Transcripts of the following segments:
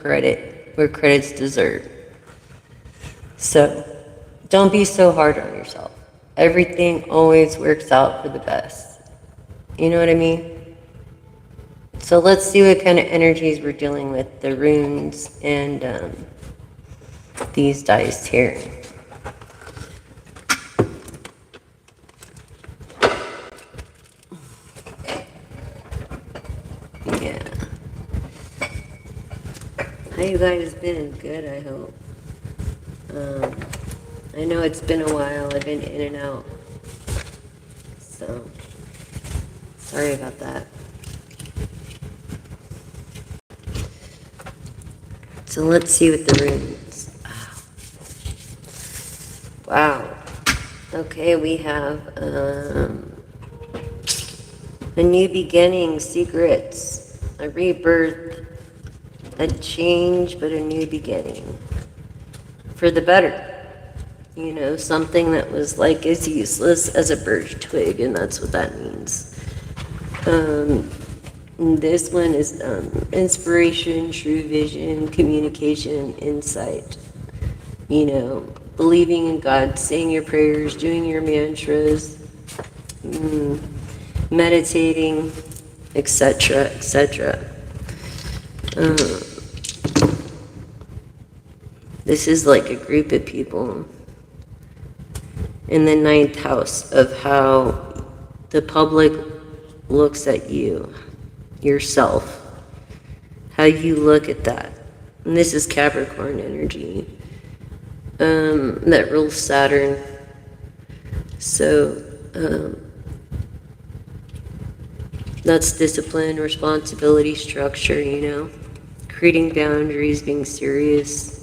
credit where credit's deserved. So don't be so hard on yourself. Everything always works out for the best. You know what I mean? So let's see what kind of energies we're dealing with, the runes and these dice here. Yeah. How you guys been? Good, I hope. I know it's been a while. I've been in and out. So, sorry about that. So let's see what the runes. Wow. Okay, we have a new beginning, secrets, a rebirth, a change, but a new beginning. For the better. You know, something that was like as useless as a birch twig, and that's what that means. This one is inspiration, true vision, communication, insight. You know, believing in God, saying your prayers, doing your mantras, meditating, etc., etc. This is like a group of people in the ninth house of how the public looks at you, yourself, how you look at that. And this is Capricorn energy that rules Saturn. So that's discipline, responsibility, structure, you know, creating boundaries, being serious.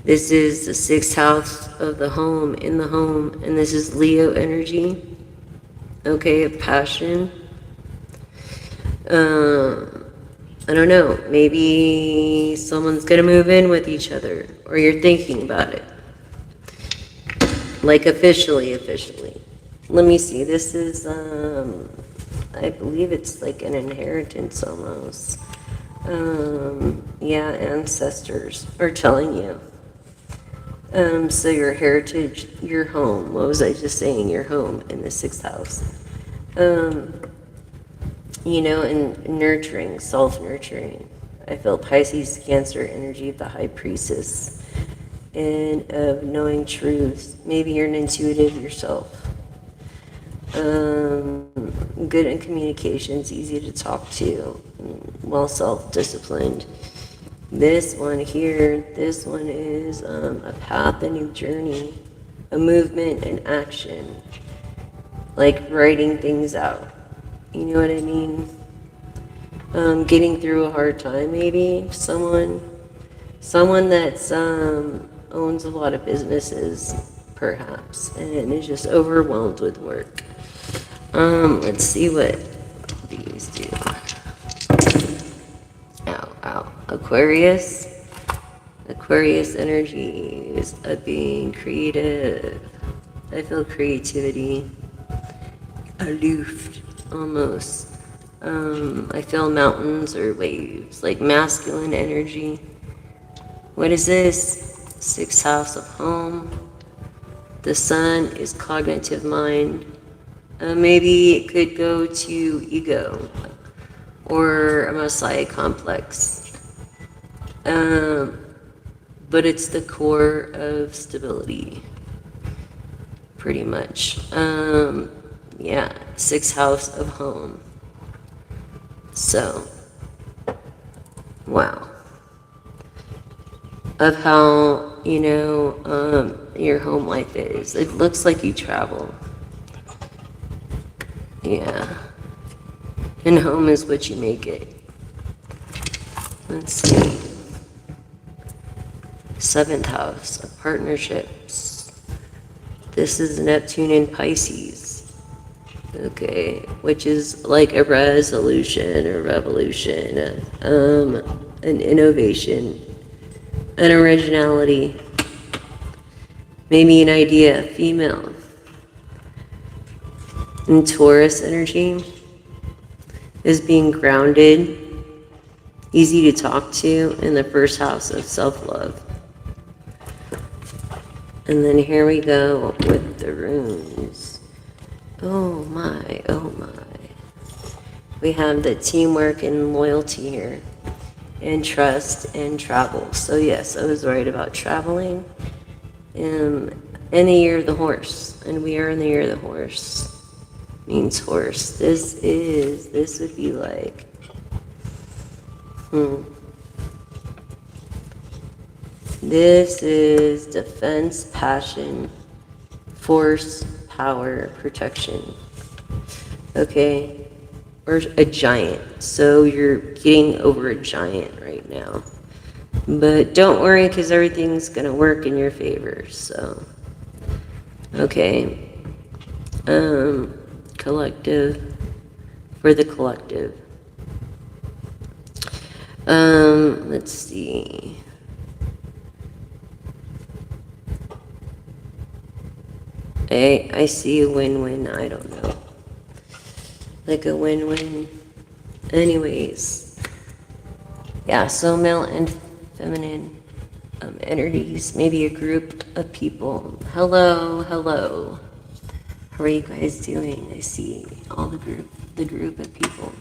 This is the sixth house of the home, in the home, and this is Leo energy, okay, of passion. I don't know, maybe someone's gonna move in with each other, or you're thinking about it. Like officially. Let me see, this is, I believe it's like an inheritance almost. Yeah, ancestors are telling you. So your heritage, your home, what was I just saying? Your home in the sixth house. You know, and nurturing, self-nurturing. I feel Pisces, Cancer energy of the High Priestess, and of knowing truths. Maybe you're an intuitive yourself. Good in communications, easy to talk to, well self-disciplined. This one here, this one is a path, a new journey, a movement, an action, like writing things out. You know what I mean? Getting through a hard time, maybe. Someone that's owns a lot of businesses, perhaps, and is just overwhelmed with work. Let's see what these do. Ow. Aquarius energies of being creative. I feel creativity. Aloof, almost. I feel mountains or waves, like masculine energy. What is this? Sixth house of home. The sun is cognitive mind. Maybe it could go to ego or a messiah complex. But it's the core of stability, pretty much. Yeah, sixth house of home. So, wow. Of how, you know, your home life is. It looks like you travel. Yeah. And home is what you make it. Let's see. Seventh house of partnerships. This is Neptune in Pisces. Okay, which is like a resolution or revolution, an innovation, an originality, maybe an idea, female. And Taurus energy is being grounded easy to talk to, in the first house of self-love. And then here we go with the runes. Oh my, oh my. We have the teamwork and loyalty here, and trust and travel. So yes, I was right about traveling. In the year of the horse, and we are in the year of the horse. Means horse. This would be like, this is defense, passion, force, power, protection. Okay, or a giant. So you're getting over a giant right now. But don't worry, because everything's going to work in your favor, so. Okay. Collective. For the collective. Let's see. I see a win-win, I don't know. Like a win-win. Anyways. Yeah, so male and feminine energies, maybe a group of people. Hello, hello. How are you guys doing? I see all the group of people.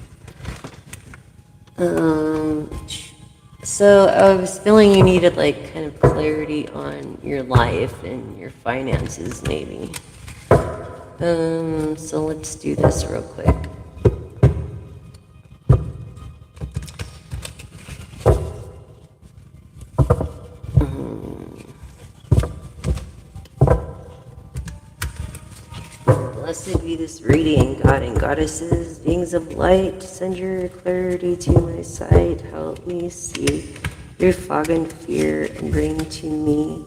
So I was feeling you needed like kind of clarity on your life and your finances, maybe. So let's do this real quick. Blessed be this reading, God and goddesses, beings of light, send your clarity to my sight, help me see your fog and fear, and bring to me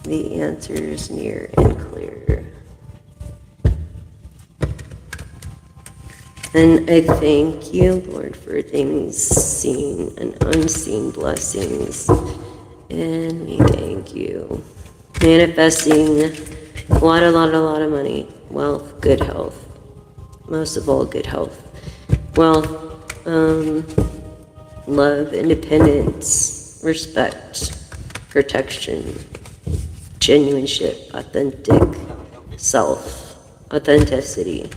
the answers near and clear. And I thank you, Lord, for things seen and unseen blessings, and we thank you. Manifesting a lot of money, wealth, good health. Most of all, good health. Wealth, love, independence, respect, protection, genuine shit, authentic self, authenticity.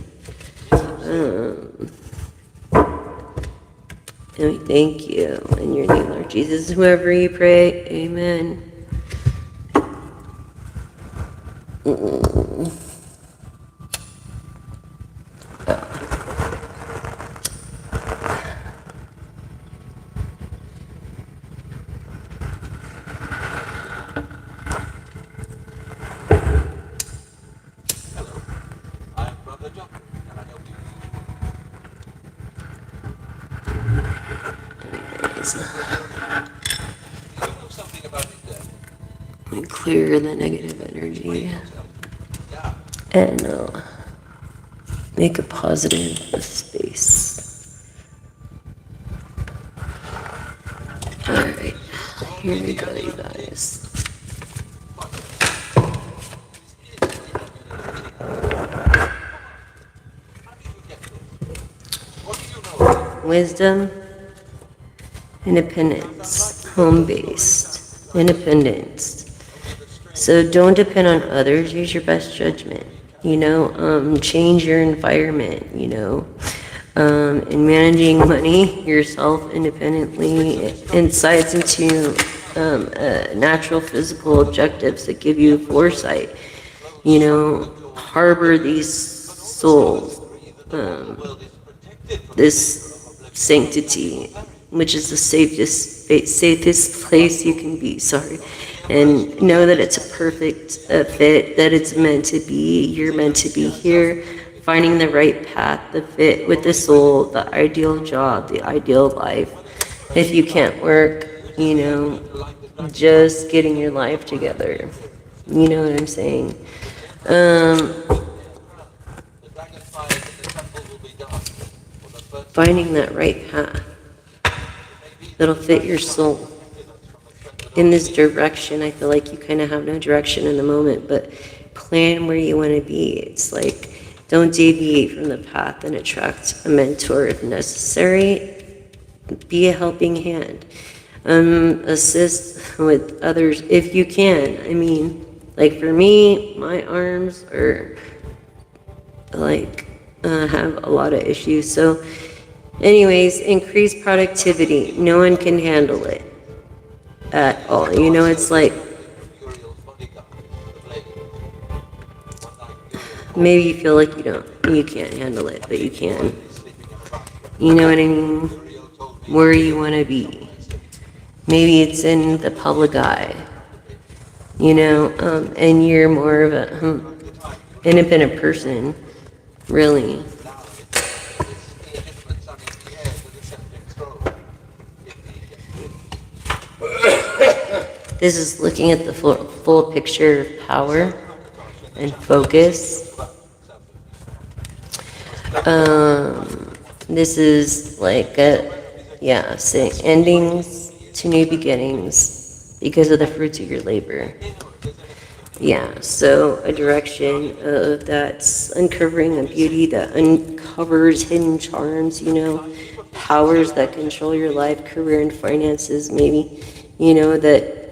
And we thank you in your name, Lord Jesus. Whoever you pray, amen. And clear the negative energy and make a positive space. Alright, here we go, you guys. Wisdom, independence, home-based, independence. So don't depend on others, use your best judgment, change your environment, in managing money yourself independently, insights into natural physical objectives that give you foresight, harbor these souls, this sanctity, which is the safest place you can be, and know that it's a perfect fit, that it's meant to be, you're meant to be here, finding the right path, the fit with the soul, the ideal job, the ideal life. If you can't work, just getting your life together. You know what I'm saying? Finding that right path that'll fit your soul. In this direction, I feel like you kind of have no direction in the moment, but plan where you want to be. It's like, don't deviate from the path and attract a mentor if necessary. Be a helping hand. Assist with others if you can. I mean, like for me, my arms are like have a lot of issues. So, anyways, increase productivity. No one can handle it at all. You know, it's like maybe you feel like you can't handle it, but you can. You know what I mean? Where you want to be. Maybe it's in the public eye, and you're more of a independent person, really. This is looking at the full picture of power and focus. This is like saying endings to new beginnings because of the fruits of your labor. Yeah, so a direction that's uncovering a beauty that uncovers hidden charms, powers that control your life, career, and finances, maybe, that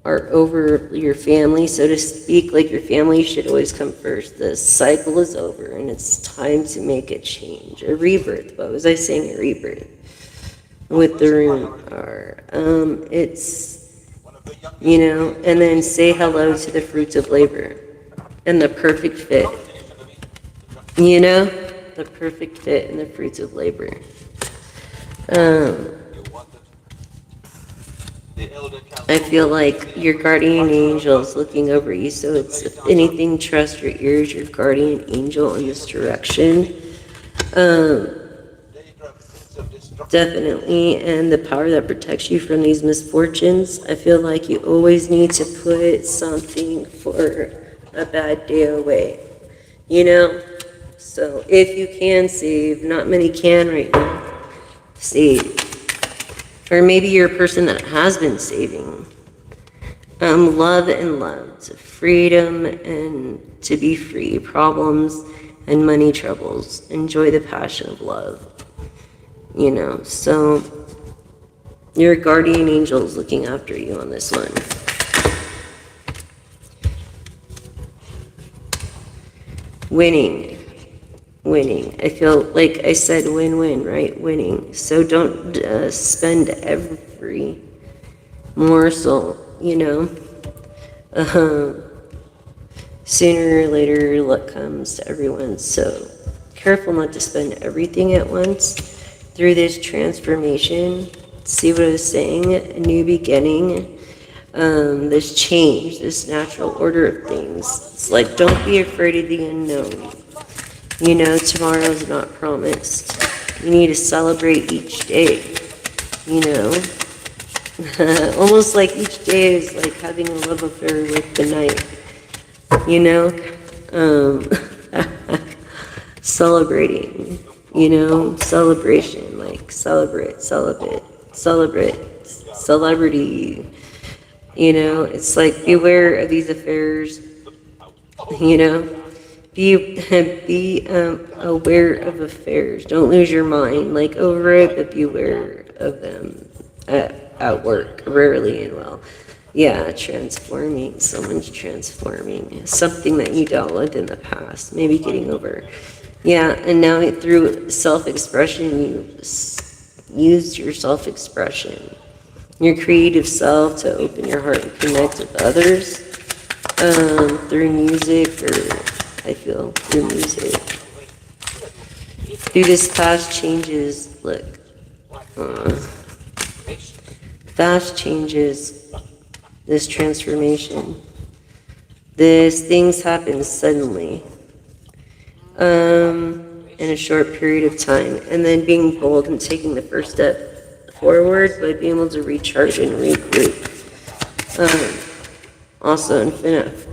are over your family, so to speak. Like your family should always come first. The cycle is over and it's time to make a change. A rebirth. What was I saying? A rebirth. With the rune R. It's, and then say hello to the fruits of labor and the perfect fit. The perfect fit and the fruits of labor. I feel like your guardian angel is looking over you, so it's, if anything, trust your ears, your guardian angel in this direction. Definitely, and the power that protects you from these misfortunes. I feel like you always need to put something for a bad day away, So if you can save, not many can right now, save. Or maybe you're a person that has been saving. Love and love, to freedom and to be free, problems and money troubles. Enjoy the passion of love. So your guardian angel is looking after you on this one. Winning. I feel like I said win-win, right? Winning. So don't spend every morsel, Sooner or later, luck comes to everyone. So careful not to spend everything at once through this transformation. See what I was saying? A new beginning. This change, this natural order of things. It's like, don't be afraid of the unknown. Tomorrow's not promised. You need to celebrate each day, Almost like each day is like having a love affair with the night, Celebrating, celebration, like celebrate, celebrity, It's like beware of these affairs, Be aware of affairs. Don't lose your mind, like over it, but beware of them at work, rarely and well. Yeah, transforming. Someone's transforming something that you dealt with in the past, maybe getting over. Yeah, and now through self-expression, you use your self-expression, your creative self to open your heart and connect with others through music or. I feel through music. Through this fast changes, look. Fast changes, this transformation. Things happen suddenly. In a short period of time. And then being bold and taking the first step forward by being able to recharge and regroup. Also,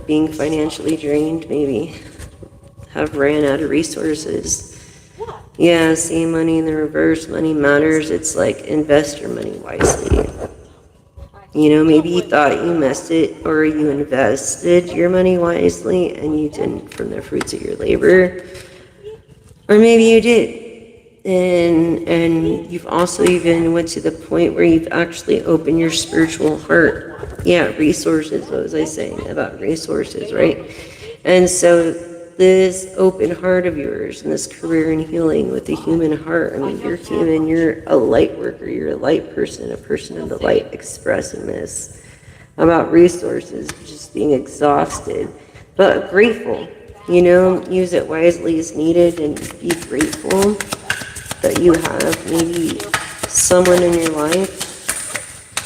being financially drained, maybe. Have ran out of resources. Yeah, see money in the reverse. Money matters. It's like invest your money wisely. Maybe you thought you missed it, or you invested your money wisely and you didn't from the fruits of your labor. Or maybe you did. And you've also even went to the point where you've actually opened your spiritual heart. Yeah, resources, what was I saying about resources, right? And so this open heart of yours and this career in healing with the human heart, I mean, you're human, you're a light worker, you're a light person, a person of the light, expressing this about resources, just being exhausted, but grateful, use it wisely as needed and be grateful that you have maybe someone in your life.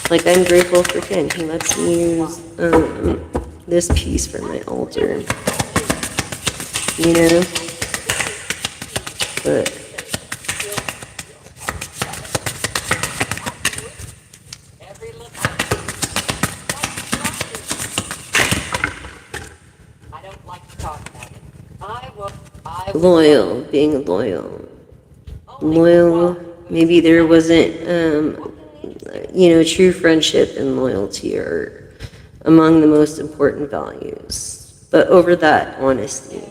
Like, I'm grateful for Ken. He lets me use this piece for my altar, but loyal, being loyal, maybe there wasn't true friendship and loyalty are among the most important values, but over that, honesty,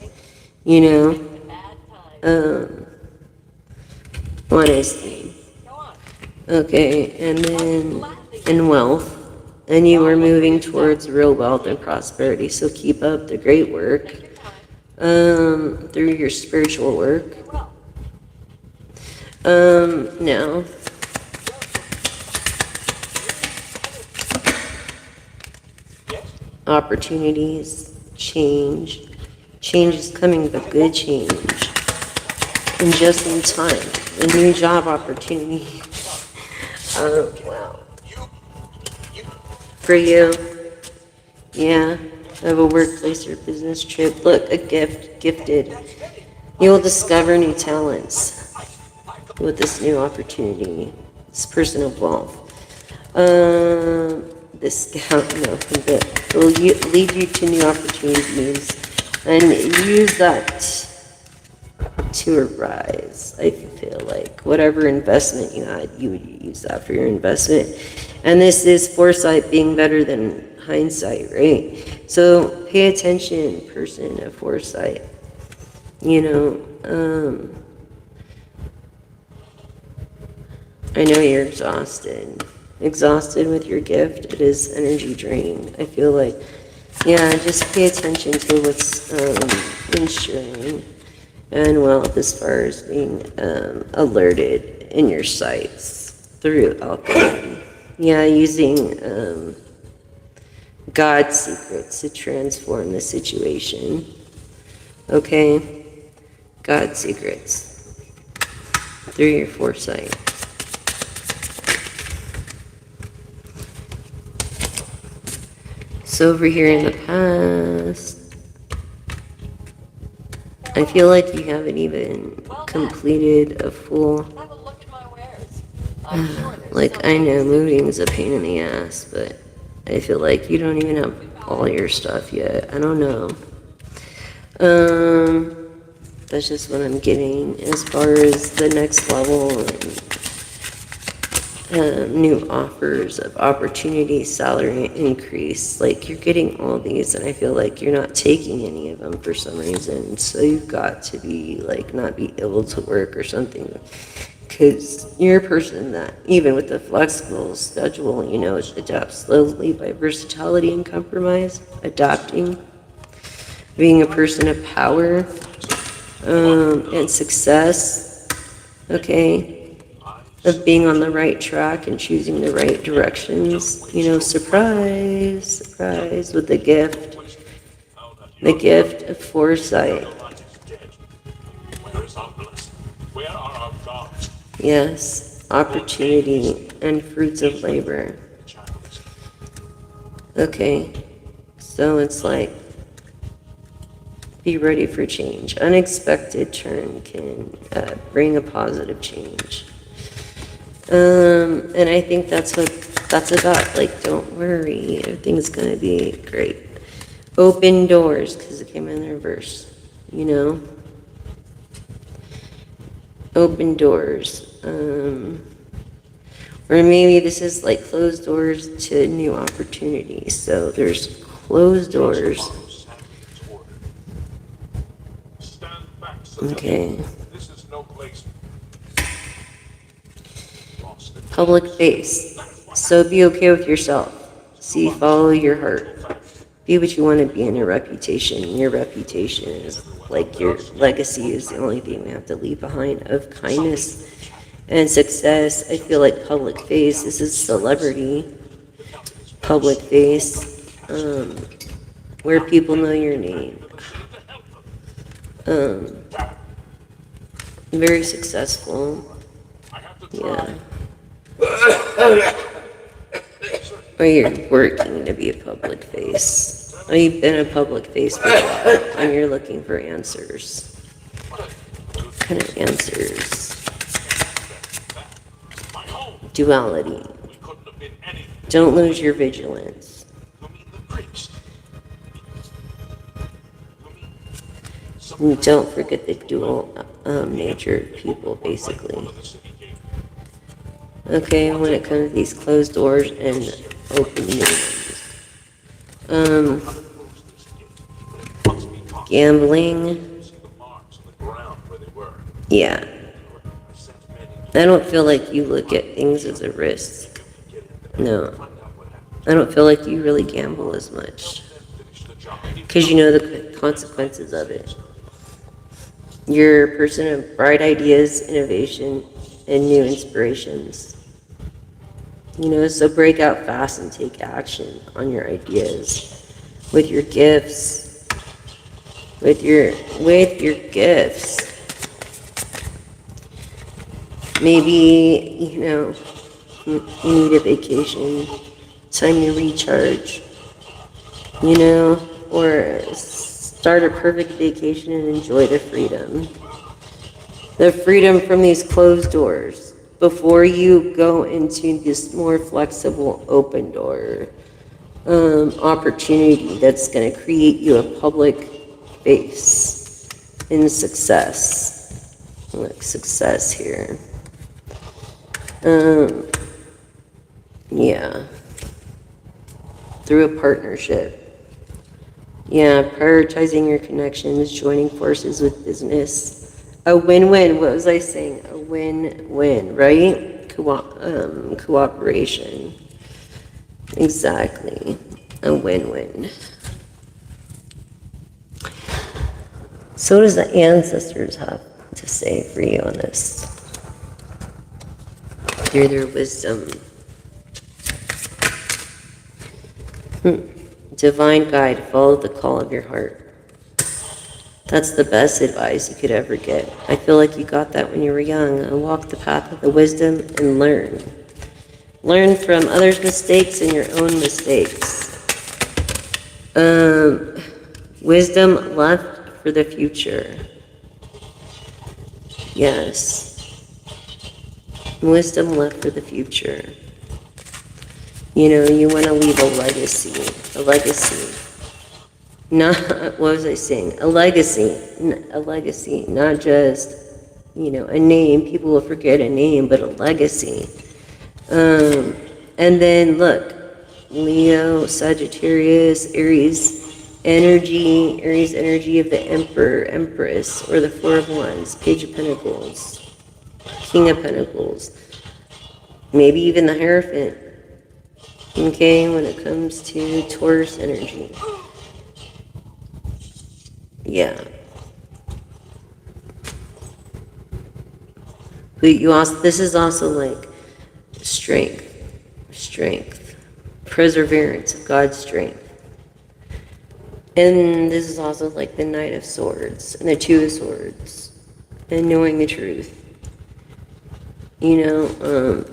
honesty. Okay, and then in wealth, and you are moving towards real wealth and prosperity, so keep up the great work through your spiritual work. Now, opportunities, change is coming, but good change, and just in time, a new job opportunity. Wow. For you, yeah, of a workplace or business trip. Look, a gifted. You'll discover new talents with this new opportunity, this person of wealth. This scout, that will lead you to new opportunities, and use that to arise. I feel like whatever investment you had, you would use that for your investment. And this is foresight being better than hindsight, right? So pay attention, person of foresight. I know you're exhausted with your gift. It is energy drain. I feel like, just pay attention to what's ensuring and wealth as far as being alerted in your sights through alchemy. Using God's secrets to transform the situation. Okay? God's secrets through your foresight. So over here in the past, I feel like you haven't even completed a full, like, I know moving is a pain in the ass, but I feel like you don't even have all your stuff yet. I don't know. That's just what I'm getting as far as the next level and new offers of opportunity, salary increase. Like, you're getting all these, and I feel like you're not taking any of them for some reason. So you've got to be like not be able to work or something, because you're a person that even with the flexible schedule, adapts slowly by versatility and compromise, adapting, being a person of power and success. Okay. Of being on the right track and choosing the right directions. Surprise with the gift of foresight. Yes, opportunity and fruits of labor. Okay, so it's like, be ready for change. Unexpected turn can bring a positive change. And I think that's what that's about. Like, don't worry, everything's gonna be great. Open doors, because it came in the reverse, Open doors. Or maybe this is like closed doors to new opportunities. So there's closed doors. Okay. Public face. So be okay with yourself. See, follow your heart. Be what you want to be in your reputation. Your reputation is like your legacy is the only thing we have to leave behind of kindness and success. I feel like public face. This is celebrity. Public face. Where people know your name. Very successful. Yeah. Or you're working to be a public face. Or you've been a public face for a while and you're looking for answers. What kind of answers? Duality. Don't lose your vigilance. And don't forget the dual nature of people, basically. Okay, when it comes to these closed doors and open new ones. Gambling. Yeah. I don't feel like you look at things as a risk. No. I don't feel like you really gamble as much. Because you know the consequences of it. You're a person of bright ideas, innovation, and new inspirations. You know, so break out fast and take action on your ideas with your gifts. With your gifts. Maybe, you know, you need a vacation, time to recharge, you know, or start a perfect vacation and enjoy the freedom. The freedom from these closed doors before you go into this more flexible open door opportunity that's going to create you a public face in success. Look, success here. Yeah. Through a partnership. Yeah, prioritizing your connections, joining forces with business. A win-win. What was I saying? A win-win, right? Cooperation. Exactly. A win-win. So what does the ancestors have to say for you on this? Through their wisdom. Divine guide, follow the call of your heart. That's the best advice you could ever get. I feel like you got that when you were young. Walk the path of the wisdom and learn. Learn from others' mistakes and your own mistakes. Wisdom left for the future. Yes. Wisdom left for the future. You know, you want to leave a legacy. A legacy. Not, what was I saying? A legacy. A legacy. Not just, you know, a name. People will forget a name, but a legacy. And then, look. Leo, Sagittarius, Aries energy of the Emperor, Empress, or the Four of Wands, Page of Pentacles, King of Pentacles. Maybe even the Hierophant. Okay, when it comes to Taurus energy. Yeah. But you also, this is also like strength, perseverance of God's strength. And this is also like the Knight of Swords and the Two of Swords and knowing the truth. You know,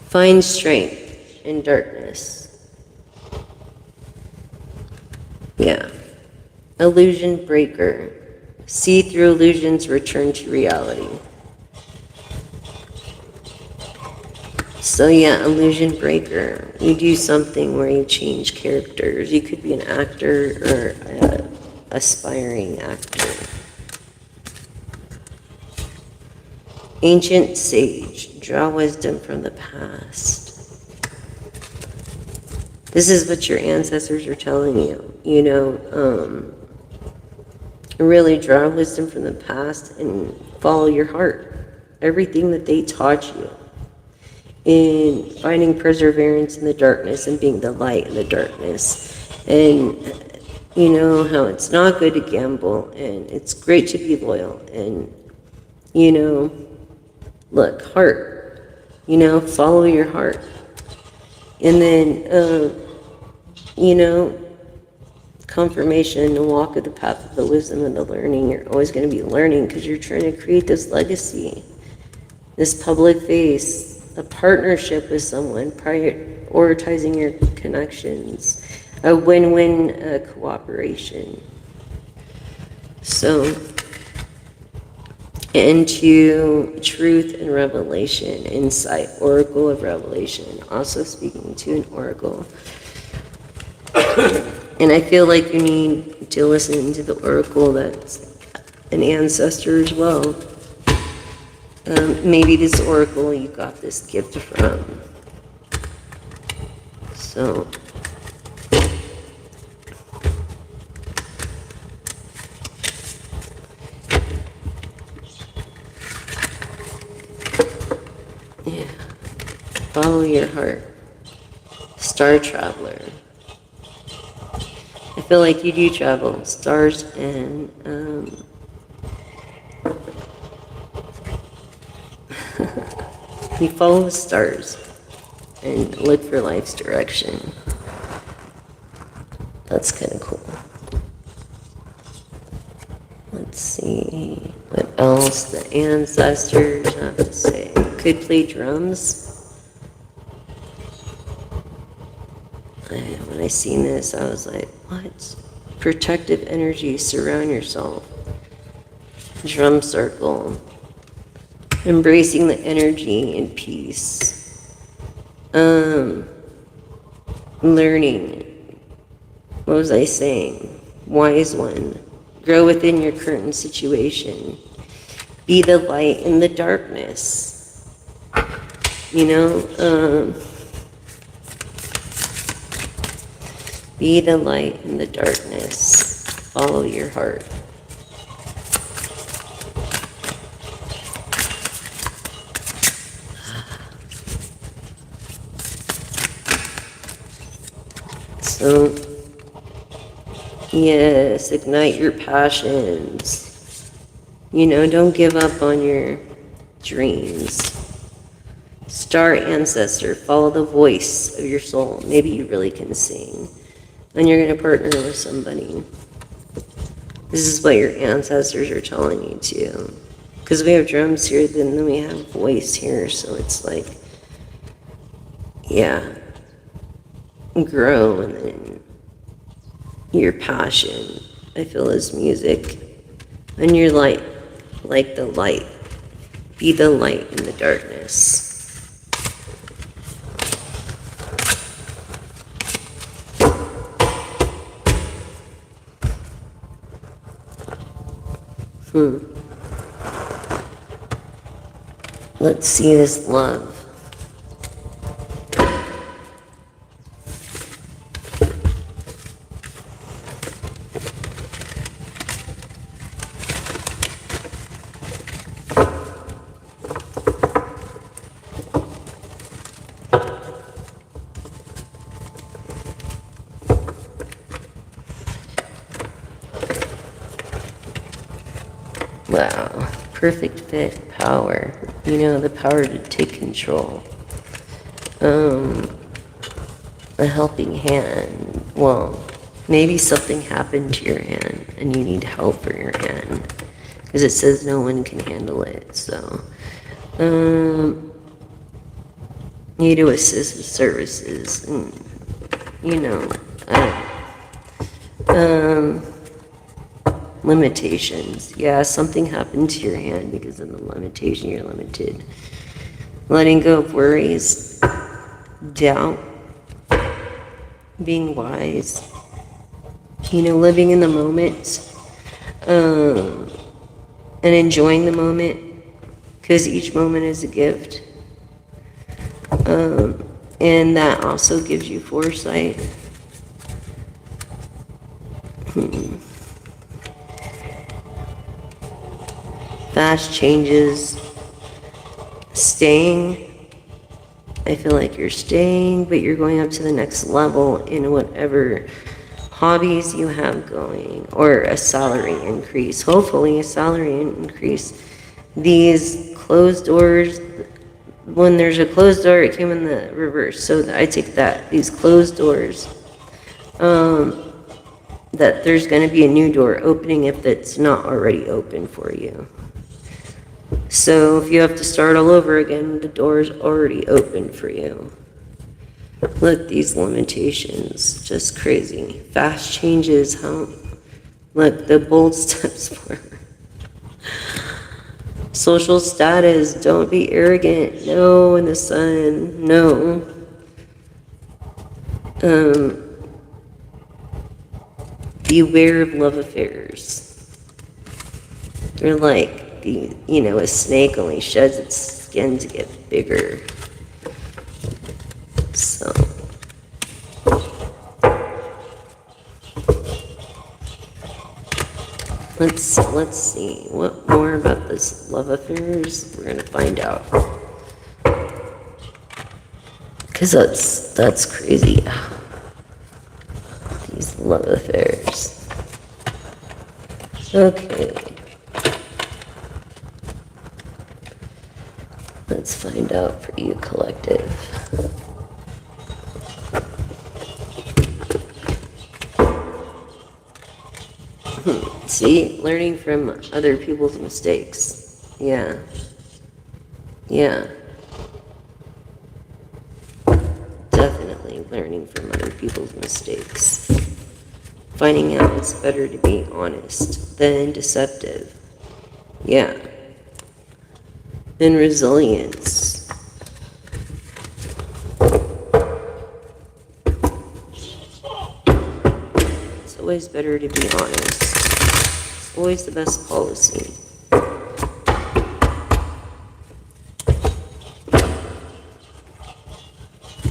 find strength in darkness. Yeah. Illusion breaker. See through illusions, return to reality. So yeah, illusion breaker. You do something where you change characters. You could be an actor or an aspiring actor. Ancient sage. Draw wisdom from the past. This is what your ancestors are telling you, you know. Really draw wisdom from the past and follow your heart. Everything that they taught you in finding perseverance in the darkness and being the light in the darkness. And you know how it's not good to gamble and it's great to be loyal. And, you know, look, heart, you know, follow your heart. And then, you know, confirmation and walk of the path of the wisdom and the learning. You're always going to be learning because you're trying to create this legacy, this public face, a partnership with someone, prioritizing your connections, a win-win cooperation. So, into truth and revelation, insight, oracle of revelation, also speaking to an oracle. And I feel like you need to listen to the oracle that's an ancestor as well. Maybe this oracle you got this gift from. So, yeah, follow your heart. Star traveler. I feel like you do travel. Stars and you follow the stars and look for life's direction. That's kind of cool. Let's see what else the ancestors have to say. Could play drums. When I seen this, I was like, what? Protective energy, surround yourself. Drum circle. Embracing the energy and peace. Learning. What was I saying? Wise one. Grow within your current situation. Be the light in the darkness. You know, be the light in the darkness. Follow your heart. So, yes, ignite your passions. You know, don't give up on your dreams. Star ancestor, follow the voice of your soul. Maybe you really can sing. And you're going to partner with somebody. This is what your ancestors are telling you to. Because we have drums here, then we have voice here. So it's like, yeah, grow and then your passion, I feel, is music. And you're light, like the light. Be the light in the darkness. Let's see this love. Wow, perfect fit, power. You know, the power to take control. A helping hand. Well, maybe something happened to your hand and you need help for your hand. Because it says no one can handle it, so. You do assist with services. And, you know, limitations. Yeah, something happened to your hand because of the limitation. You're limited. Letting go of worries, doubt, being wise. You know, living in the moment, and enjoying the moment, because each moment is a gift. And that also gives you foresight. Fast changes. Staying. I feel like you're staying, but you're going up to the next level in whatever hobbies you have going, or a salary increase. Hopefully a salary increase. These closed doors, when there's a closed door, it came in the reverse. So I take that. These closed doors, that there's going to be a new door opening if it's not already open for you. So if you have to start all over again, the door's already open for you. Look, these limitations, just crazy. Fast changes, look, the bold steps forward. Social status, don't be arrogant. No, in the sun, no. Beware of love affairs. They're like, a snake only sheds its skin to get bigger. So. Let's see what more about this love affairs we're gonna find out, because that's crazy. These love affairs. Okay, let's find out for you, collective. See, learning from other people's mistakes. Yeah. Definitely learning from other people's mistakes. Finding out it's better to be honest than deceptive. Yeah. And resilience. It's always better to be honest. Always the best policy.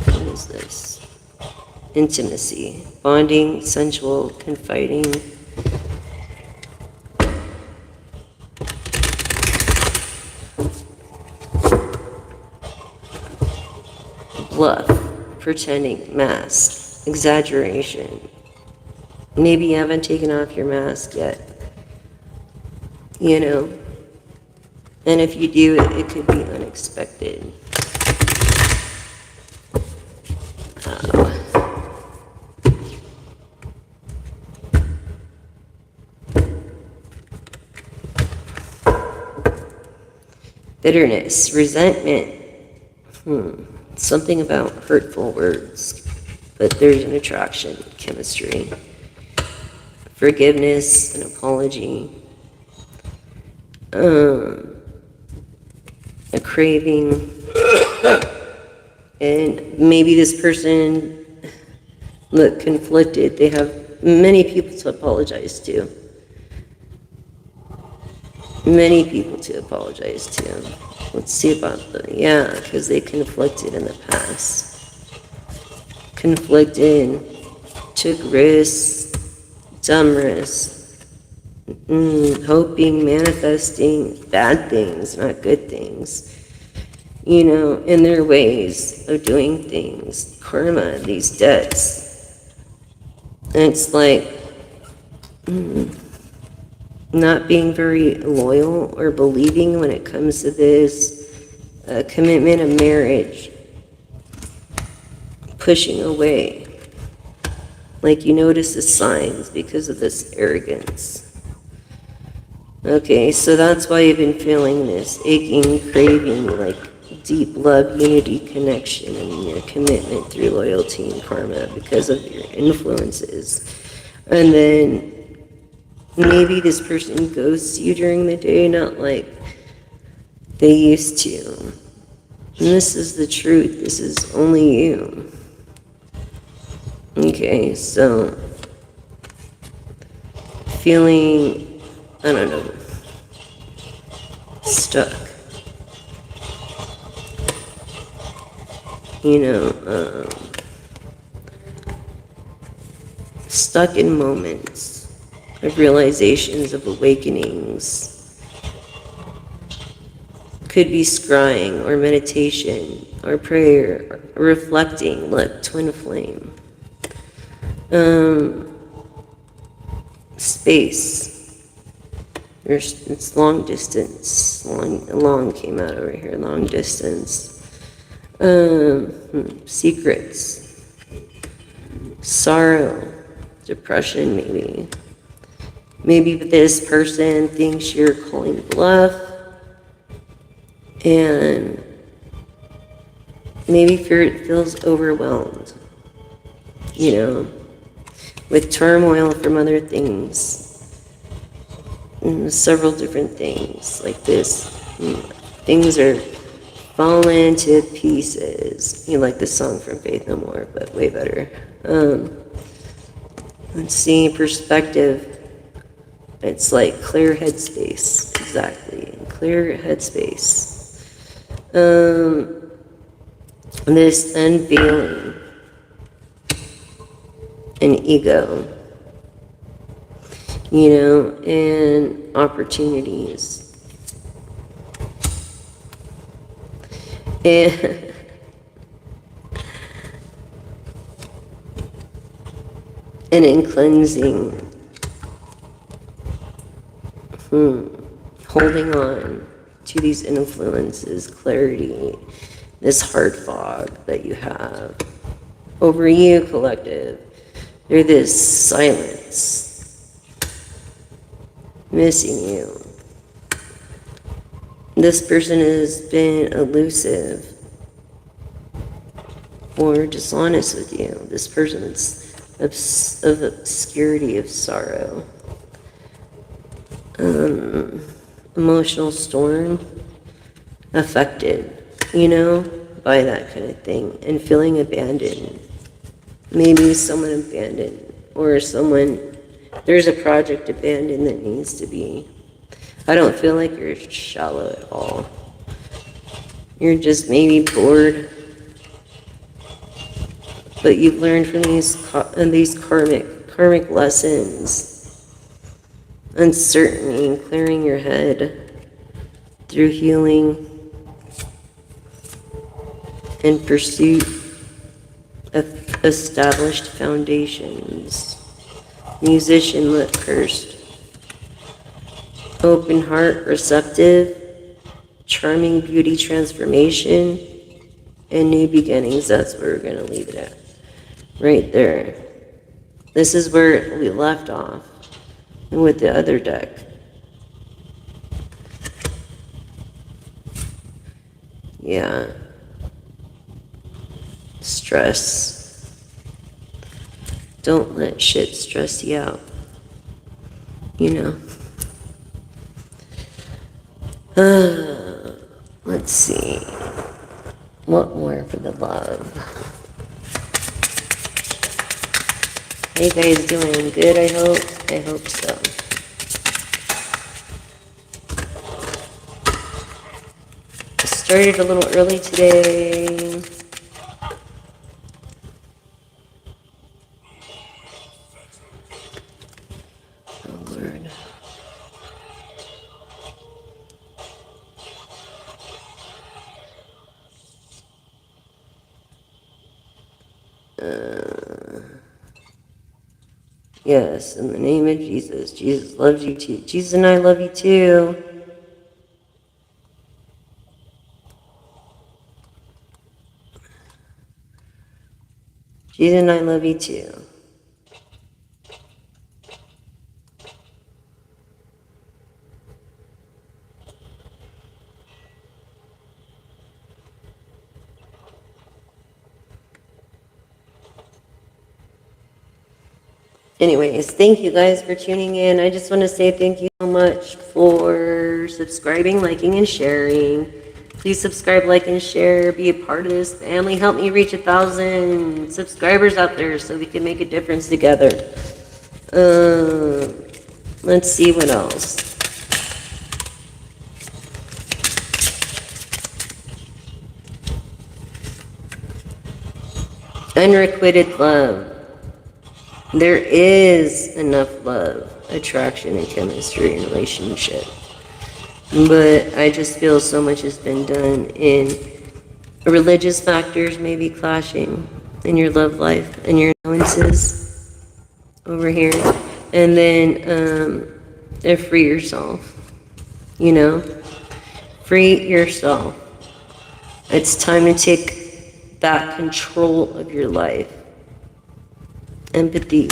What is this? Intimacy, bonding, sensual, confiding. Bluff, pretending, mask, exaggeration. Maybe you haven't taken off your mask yet. And if you do, it could be unexpected. Bitterness, resentment. Something about hurtful words, but there's an attraction, chemistry. Forgiveness, an apology. A craving, and maybe this person, look, conflicted. They have many people to apologize to. Many people to apologize to. Let's see about because they conflicted in the past. Conflicted, took risks, dumb risks. Hoping, manifesting bad things, not good things. In their ways of doing things. Karma, these debts. And it's like not being very loyal or believing when it comes to this commitment of marriage. Pushing away. Like you notice the signs because of this arrogance. Okay, so that's why you've been feeling this aching, craving, like deep love, unity, connection, and your commitment through loyalty and karma because of your influences. And then maybe this person ghosts you during the day, not like they used to. And this is the truth. This is only you. Okay, so feeling, I don't know, stuck. you know, stuck in moments of realizations, of awakenings. Could be scrying or meditation or prayer or reflecting, like twin flame. Space. It's long distance. Long came out over here. Long distance. Secrets. Sorrow. Depression, maybe. Maybe this person thinks you're calling bluff. And maybe feels overwhelmed, you know, with turmoil from other things, and several different things like this. Things are falling to pieces. You like this song from Faith No More, but way better. Let's see, perspective. It's like clear headspace, exactly, clear headspace. This unveiling an ego, you know, and opportunities. And in cleansing, holding on to these influences, clarity, this hard fog that you have over you, collective. There's this silence missing you. This person has been elusive or dishonest with you. This person's of obscurity, of sorrow. Emotional storm, affected, you know, by that kind of thing, and feeling abandoned. Maybe someone abandoned, or there's a project abandoned that needs to be. I don't feel like you're shallow at all. You're just maybe bored, but you've learned from these karmic lessons. Uncertainty and clearing your head through healing and pursuit of established foundations. Musician, lit cursed. Open heart, receptive, charming beauty transformation, and new beginnings. That's where we're going to leave it at. Right there. This is where we left off with the other deck. Yeah. Stress. Don't let shit stress you out. You know. Let's see. What more for the love? How you guys doing? Good, I hope? I hope so. I started a little early today. Oh, Lord. Yes, in the name of Jesus. Jesus loves you too. Jesus and I love you too. Jesus and I love you too. Anyways, thank you guys for tuning in. I just want to say thank you so much for subscribing, liking, and sharing. Please subscribe, like, and share. Be a part of this family. Help me reach 1,000 subscribers out there so we can make a difference together. Let's see what else. Unrequited love. There is enough love, attraction, and chemistry in a relationship. But I just feel so much has been done in religious factors maybe clashing in your love life and your influences over here. And then free yourself, you know? Free yourself. It's time to take back control of your life. Empathy.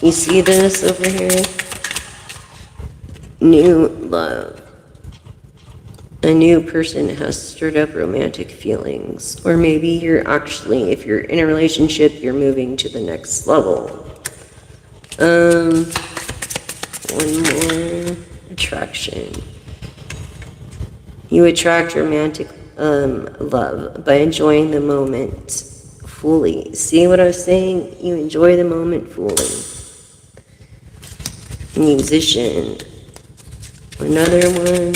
You see this over here? New love. A new person has stirred up romantic feelings. Or maybe you're actually, if you're in a relationship, you're moving to the next level. One more. Attraction. You attract romantic love by enjoying the moment fully. See what I was saying? You enjoy the moment fully. Musician. Another one.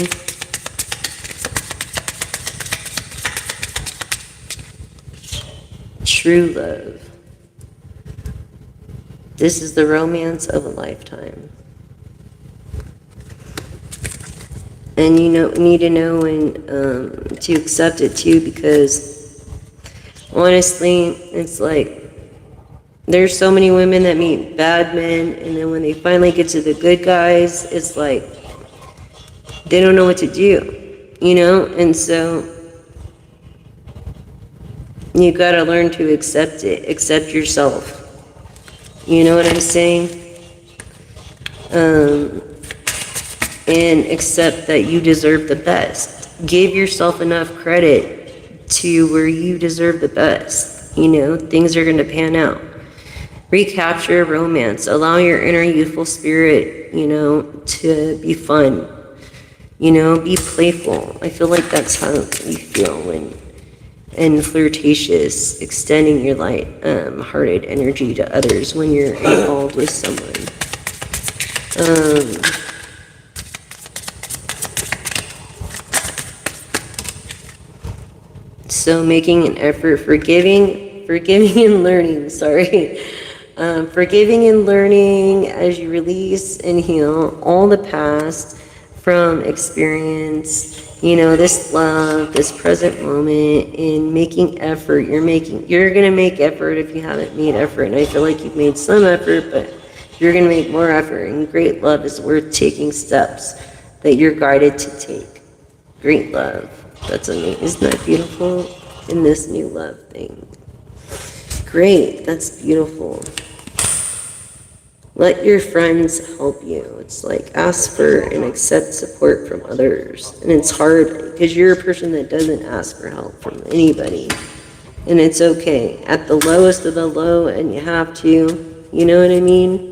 True love. This is the romance of a lifetime. And you need to know when to accept it too, because honestly, it's like there's so many women that meet bad men, and then when they finally get to the good guys, it's like they don't know what to do, you know? And so you gotta learn to accept it, accept yourself. You know what I'm saying? And accept that you deserve the best. Give yourself enough credit to where you deserve the best. You know, things are going to pan out. Recapture romance. Allow your inner youthful spirit, you know, to be fun. You know, be playful. I feel like that's how you feel when, and flirtatious, extending your light-hearted energy to others when you're involved with someone. So making an effort, forgiving and learning, forgiving and learning as you release and heal all the past from experience, you know, this love, this present moment, in making effort. You're gonna make effort if you haven't made effort. And I feel like you've made some effort, but you're gonna make more effort. And great love is worth taking steps that you're guided to take. Great love. That's amazing. Isn't that beautiful? In this new love thing. Great. That's beautiful. Let your friends help you. It's like ask for and accept support from others. And it's hard because you're a person that doesn't ask for help from anybody. And it's okay. At the lowest of the low, and you have to. You know what I mean?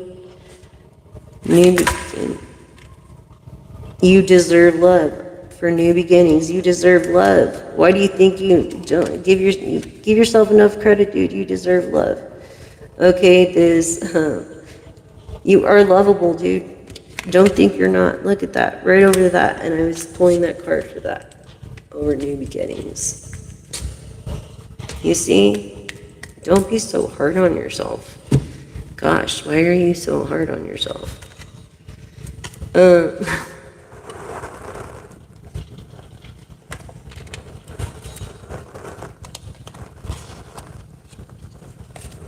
You deserve love. For new beginnings, you deserve love. Why do you think you don't give yourself enough credit, dude? You deserve love. Okay, you are lovable, dude. Don't think you're not. Look at that, right over that. And I was pulling that card for that, over new beginnings. You see, don't be so hard on yourself. Gosh, why are you so hard on yourself?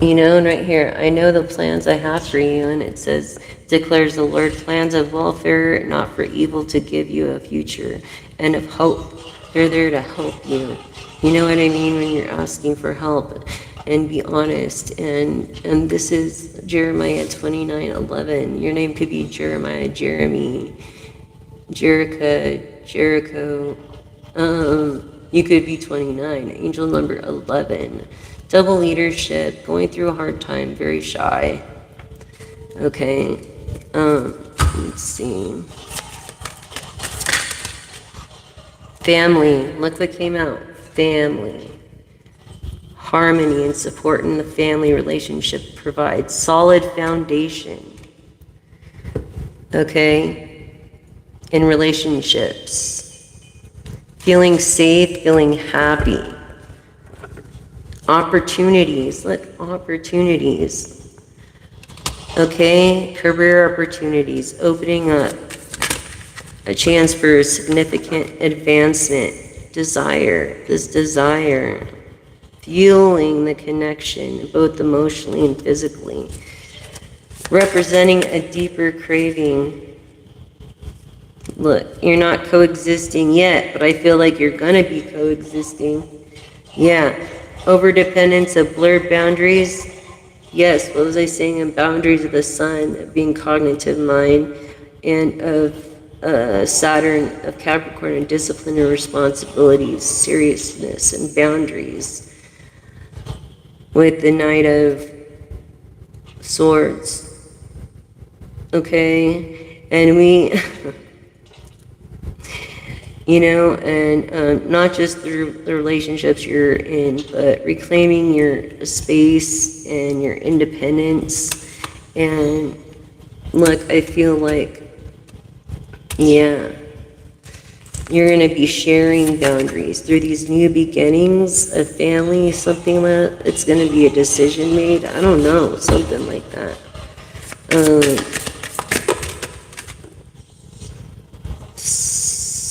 You know, and right here, I know the plans I have for you, and it says, declares the Lord, plans of welfare, not for evil, to give you a future and of hope. They're there to help you. You know what I mean? When you're asking for help, and be honest. And this is Jeremiah 29:11. Your name could be Jeremiah, Jeremy, Jericho. You could be 29. Angel number 11. Double leadership, going through a hard time, very shy. Okay, let's see. Family, look what came out. Family. Harmony and support in the family relationship provides solid foundation. Okay, in relationships. Feeling safe, feeling happy. Opportunities, look, opportunities. Okay, career opportunities, opening up a chance for significant advancement, desire, this desire, fueling the connection, both emotionally and physically, representing a deeper craving. Look, you're not coexisting yet, but I feel like you're gonna be coexisting. Yeah, overdependence of blurred boundaries. Yes, what was I saying? In boundaries of the sun, of being cognitive mind, and of Saturn, of Capricorn, and discipline and responsibilities, seriousness and boundaries. With the Knight of Swords. Okay? And we... you know, and not just through the relationships you're in, but reclaiming your space and your independence. And look, I feel like, yeah, you're going to be sharing boundaries through these new beginnings of family, something that it's going to be a decision made. I don't know, something like that.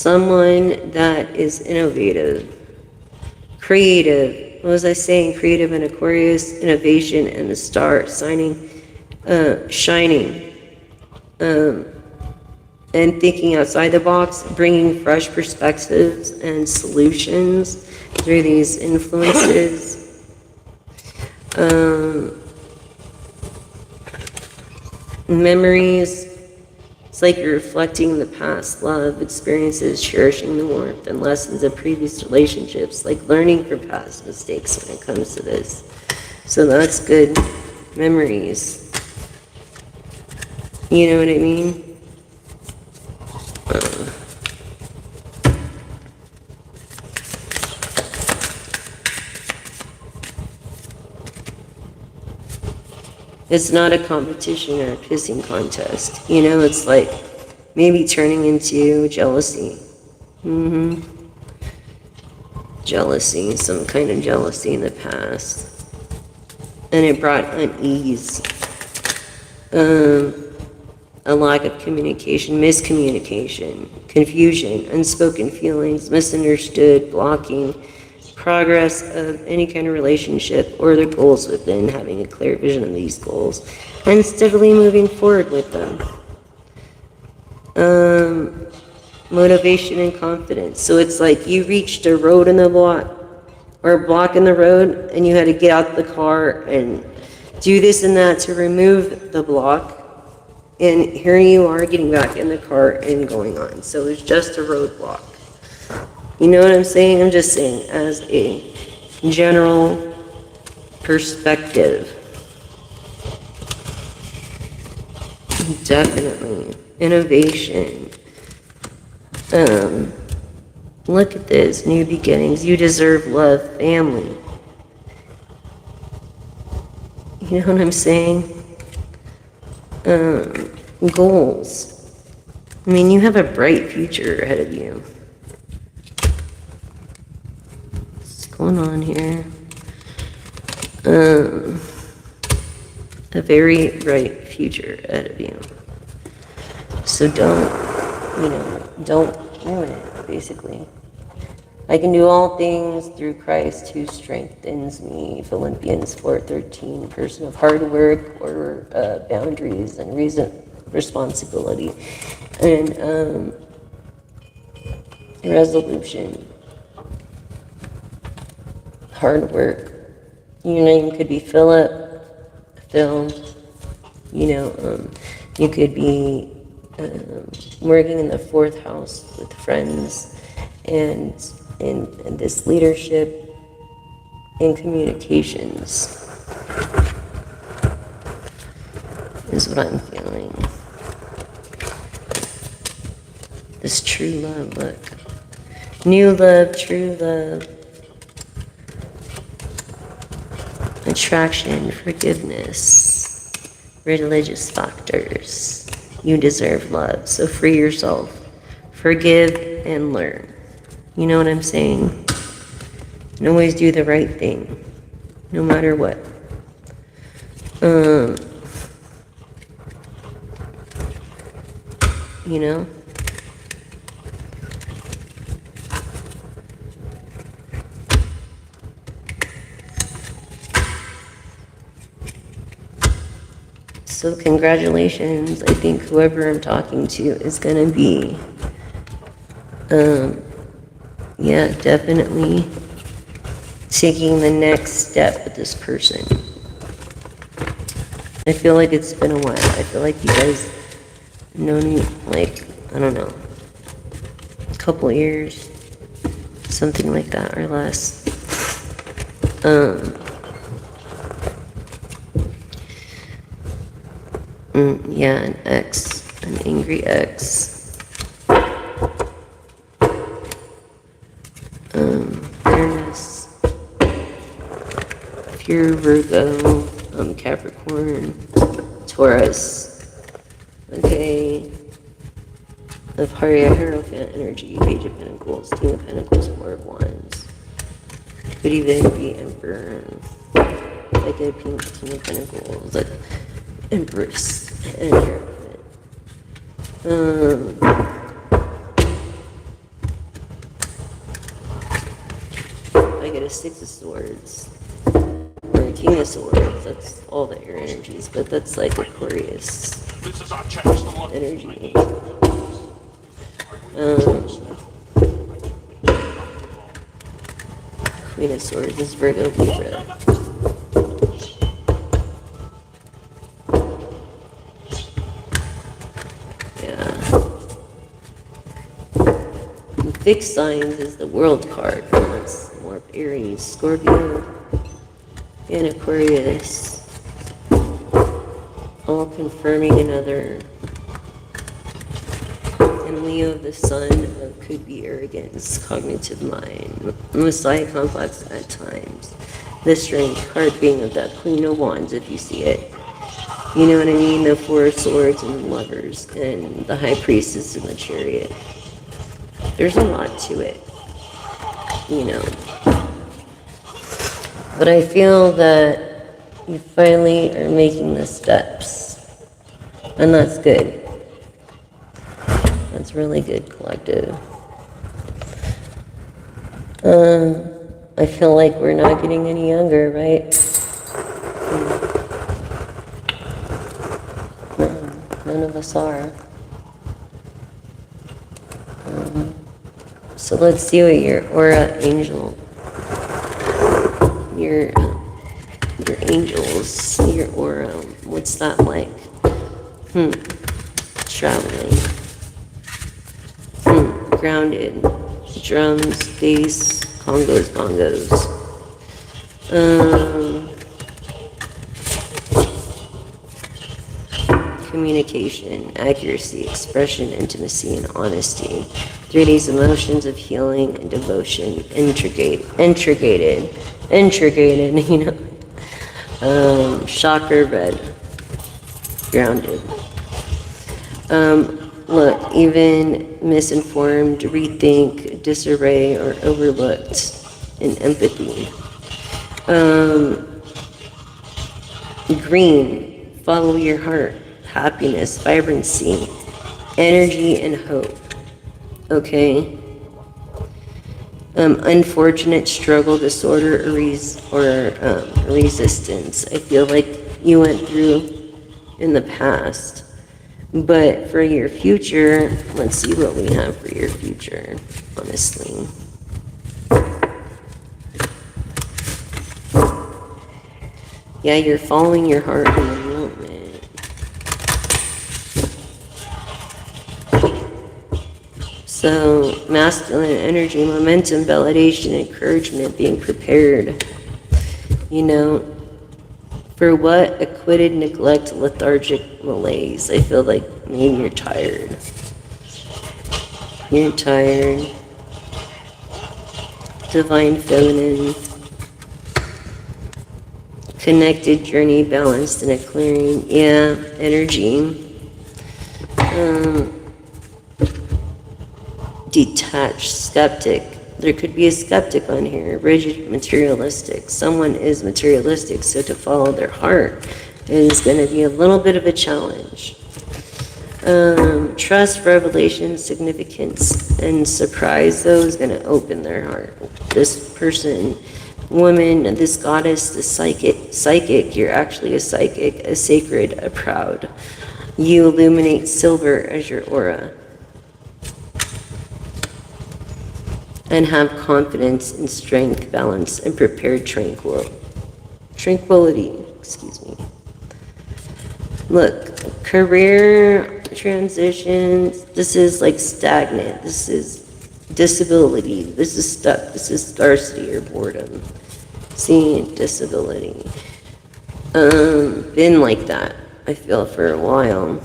Someone that is innovative, creative. What was I saying? Creative in Aquarius, innovation and the star, shining, and thinking outside the box, bringing fresh perspectives and solutions through these influences. Memories. It's like you're reflecting the past love experiences, cherishing the warmth and lessons of previous relationships, like learning from past mistakes when it comes to this. So that's good. Memories. You know what I mean? It's not a competition or a pissing contest. You know, it's like maybe turning into jealousy. Jealousy, some kind of jealousy in the past. And it brought unease. A lack of communication, miscommunication, confusion, unspoken feelings, misunderstood, blocking progress of any kind of relationship or the goals within, having a clear vision of these goals, and steadily moving forward with them. Motivation and confidence. So it's like you reached a road in the block, or a block in the road, and you had to get out the car and do this and that to remove the block. And here you are getting back in the car and going on. So it's just a roadblock. You know what I'm saying? I'm just saying as a general perspective. Definitely. Innovation. Look at this. New beginnings. You deserve love. Family. You know what I'm saying? Goals. I mean, you have a bright future ahead of you. What's going on here? A very bright future ahead of you. So don't ruin it, basically. I can do all things through Christ who strengthens me. Philippians 4:13. Person of hard work or boundaries and responsibility and resolution. Hard work. Your name could be Philip, Phil. You could be working in the 4th house with friends and in this leadership and communications is what I'm feeling. This true love, look. New love, true love. Attraction, forgiveness, religious factors. You deserve love, so free yourself. Forgive and learn. You know what I'm saying? And always do the right thing. no matter what. Um, you know? So congratulations. I think whoever I'm talking to is gonna be, yeah, definitely taking the next step with this person. I feel like it's been a while. I feel like you guys known me, like, I don't know, a couple years, something like that, or less. Yeah, an ex, an angry ex. Bitterness. Pure Virgo, Capricorn, Taurus. Okay. Of Hierophant energy, Page of Pentacles, King of Pentacles, Four of Wands. Could even be Emperor, like a King of Pentacles, like Empress and Hierophant. I get a Six of Swords, or a King of Swords, that's all the air energies, but that's like Aquarius energy. Queen of Swords is Virgo, Libra. Fixed signs is the World card. That's more Aries, Scorpio, and Aquarius. All confirming another. And Leo, the sun could be arrogance, cognitive mind, Messiah complex at times. The Strength card being of that Queen of Wands, if you see it. You know what I mean? The Four of Swords and Lovers, and the High Priestess and the Chariot. There's a lot to it, you know. But I feel that you finally are making the steps. And that's good. That's really good, collective. I feel like we're not getting any younger, right? None of us are. So let's see what your aura angel, your angels, your aura, what's that like? Traveling. Grounded. Drums, bass, congos, bongos. Communication, accuracy, expression, intimacy, and honesty. 3 days emotions of healing and devotion, intrigated, you know. Chakra red, grounded. Look, even misinformed, rethink, disarray, or overlooked in empathy. Green, follow your heart, happiness, vibrancy, energy, and hope. Okay. Unfortunate struggle, disorder, or resistance. I feel like you went through in the past. But for your future, let's see what we have for your future, honestly. Yeah, you're following your heart in the moment. So, masculine energy, momentum, validation, encouragement, being prepared. You know, for what? Acquitted, neglect, lethargic, malaise. I feel like maybe you're tired. You're tired. Divine feminine. Connected journey, balanced, and a clearing. Yeah, energy. Detached, skeptic, There could be a skeptic on here, rigid, materialistic. Someone is materialistic, so to follow their heart is going to be a little bit of a challenge. Trust, revelation, significance, and surprise, though, is going to open their heart. This person, woman, this goddess, this psychic, you're actually a psychic, a sacred, a proud. You illuminate silver as your aura. And have confidence and strength, balance, and prepared tranquility, excuse me. Look, career transitions, this is like stagnant, this is disability, this is stuck, this is scarcity or boredom. See, disability. Been like that, I feel, for a while.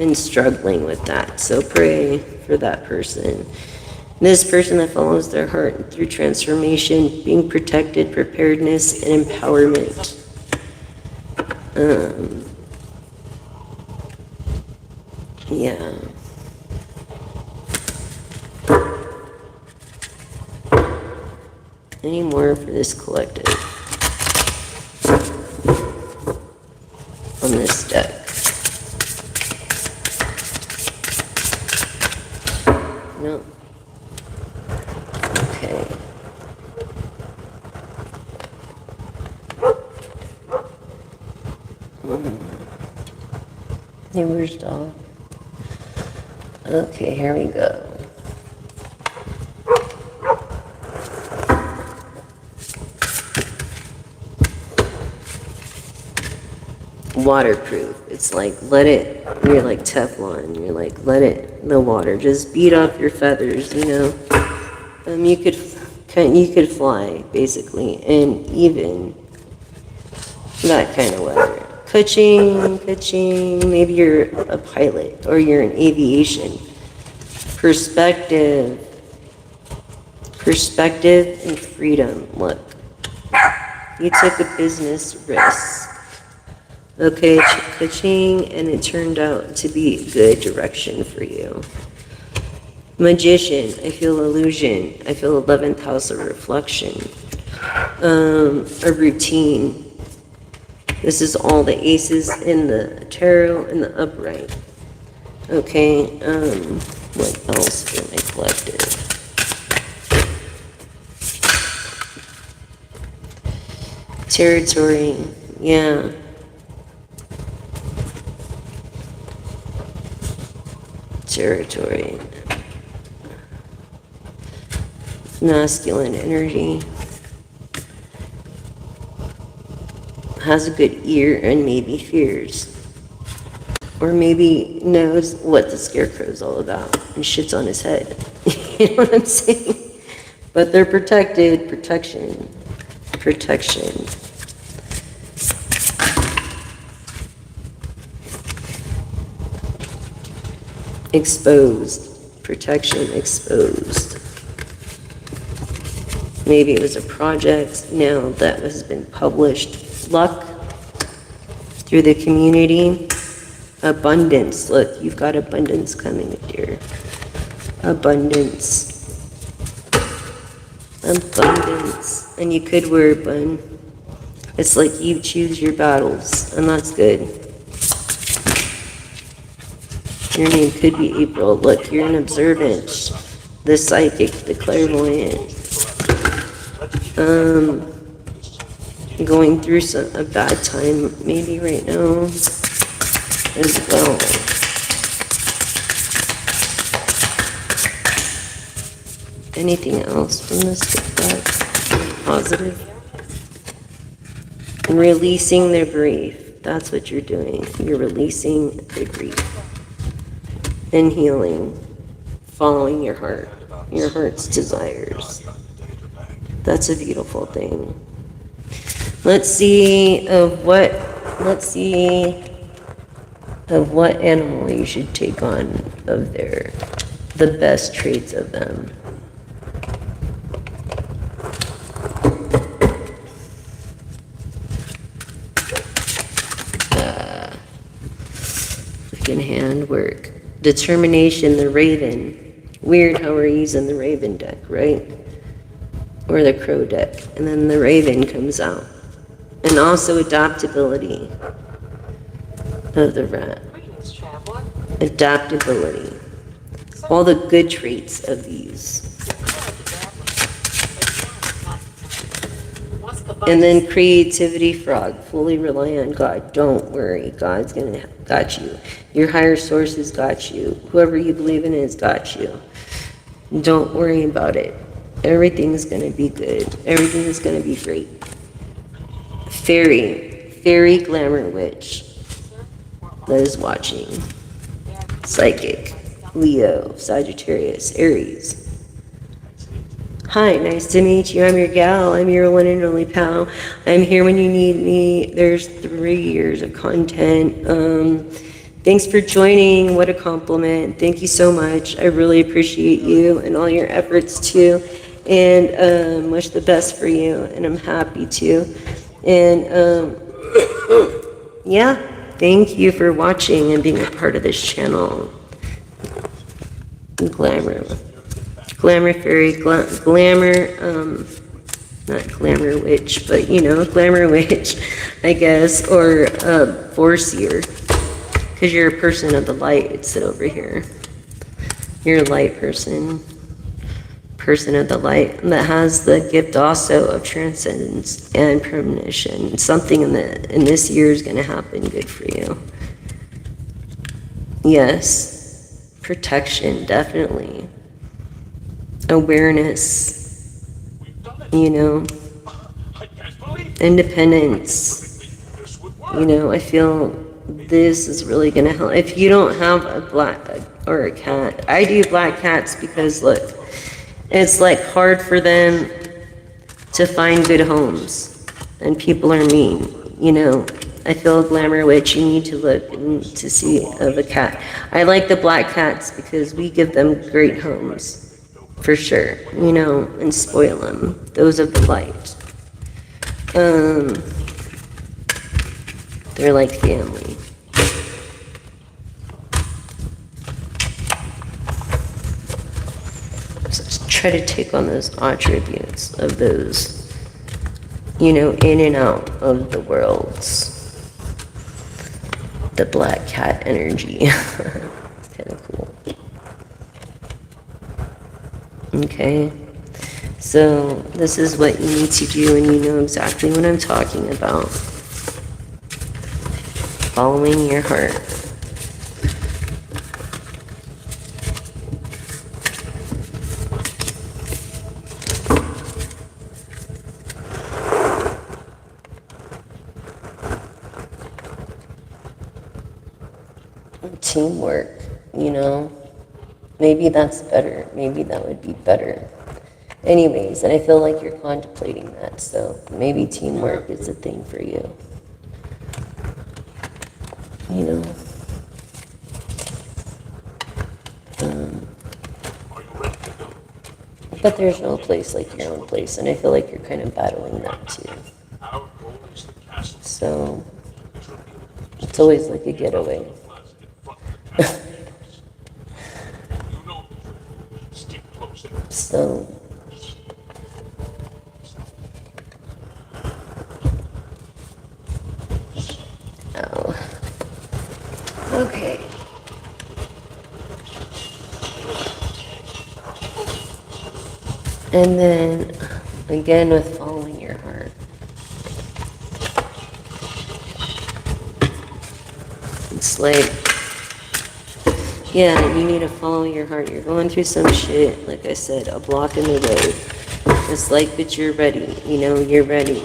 And struggling with that, so pray for that person. This person that follows their heart through transformation, being protected, preparedness, and empowerment. Yeah. Any more for this collective on this deck? No. Okay. Neighbor's dog. Okay, here we go. Waterproof. It's like, let it, you're like Teflon. You're like, let it, the water, just beat off your feathers, you know. You could fly, basically, and even that kind of weather. Ka-ching, maybe you're a pilot or you're in aviation. Perspective and freedom. Look, you took a business risk. Okay, ka-ching, and it turned out to be a good direction for you. Magician, I feel illusion. I feel 11th house of reflection. A routine. This is all the aces in the tarot and the upright. Okay, what else for my collective? Territory, yeah. Territory. Masculine energy. Has a good ear and maybe fears. Or maybe knows what the scarecrow's all about and shits on his head. You know what I'm saying? But they're protected. Protection. Exposed. Protection exposed. Maybe it was a project now that has been published. Luck through the community. Abundance. Look, you've got abundance coming, dear. Abundance. And you could wear a bun. It's like you choose your battles, and that's good. Your name could be April. Look, you're an observant. The psychic, the clairvoyant. Going through a bad time maybe right now as well. Anything else from this book? Positive? Releasing their grief. That's what you're doing. You're releasing the grief. And healing. Following your heart. Your heart's desires. That's a beautiful thing. Let's see of what animal you should take on of the best traits of them. work and handwork. Determination, the raven. Weird how we're using the raven deck, right? Or the crow deck. And then the raven comes out. And also adaptability of the rat. Adaptability. All the good traits of these. And then creativity frog, fully rely on God. Don't worry, God's got you. Your higher source has got you. Whoever you believe in has got you. Don't worry about it. Everything's gonna be good. Everything is gonna be great. Fairy glamour witch that is watching. Psychic, Leo, Sagittarius, Aries. Hi, nice to meet you. I'm your gal. I'm your one and only pal. I'm here when you need me. There's 3 years of content. Thanks for joining. What a compliment. Thank you so much. I really appreciate you and all your efforts too. And wish the best for you. And I'm happy to. And yeah, thank you for watching and being a part of this channel. Glamour fairy, glamour, not glamour witch, but you know, glamour witch, I guess, or foreseer, because you're a person of the light. It's over here. You're a light person of the light that has the gift also of transcendence and premonition. Something in this year is going to happen good for you. Yes, protection, definitely. Awareness, you know, independence. You know, I feel this is really going to help. If you don't have a black or a cat, I do black cats because look, it's like hard for them to find good homes, and people are mean, you know. I feel a glamour witch. You need to look to see of a cat. I like the black cats because we give them great homes, for sure, you know, and spoil them. Those of the light. They're like family. Try to take on those attributes of those, you know, in and out of the worlds. The black cat energy. It's kind of cool. Okay. So this is what you need to do, and you know exactly what I'm talking about. Following your heart. Teamwork, you know, maybe that's better. Maybe that would be better. Anyways, and I feel like you're contemplating that, so maybe teamwork is a thing for you. You know. But there's no place like your own place, and I feel like you're kind of battling that too. So it's always like a getaway. So okay. And then again with following your heart. It's like, yeah, you need to follow your heart. You're going through some shit, like I said, a block in the road. It's like, but you're ready, you know, you're ready.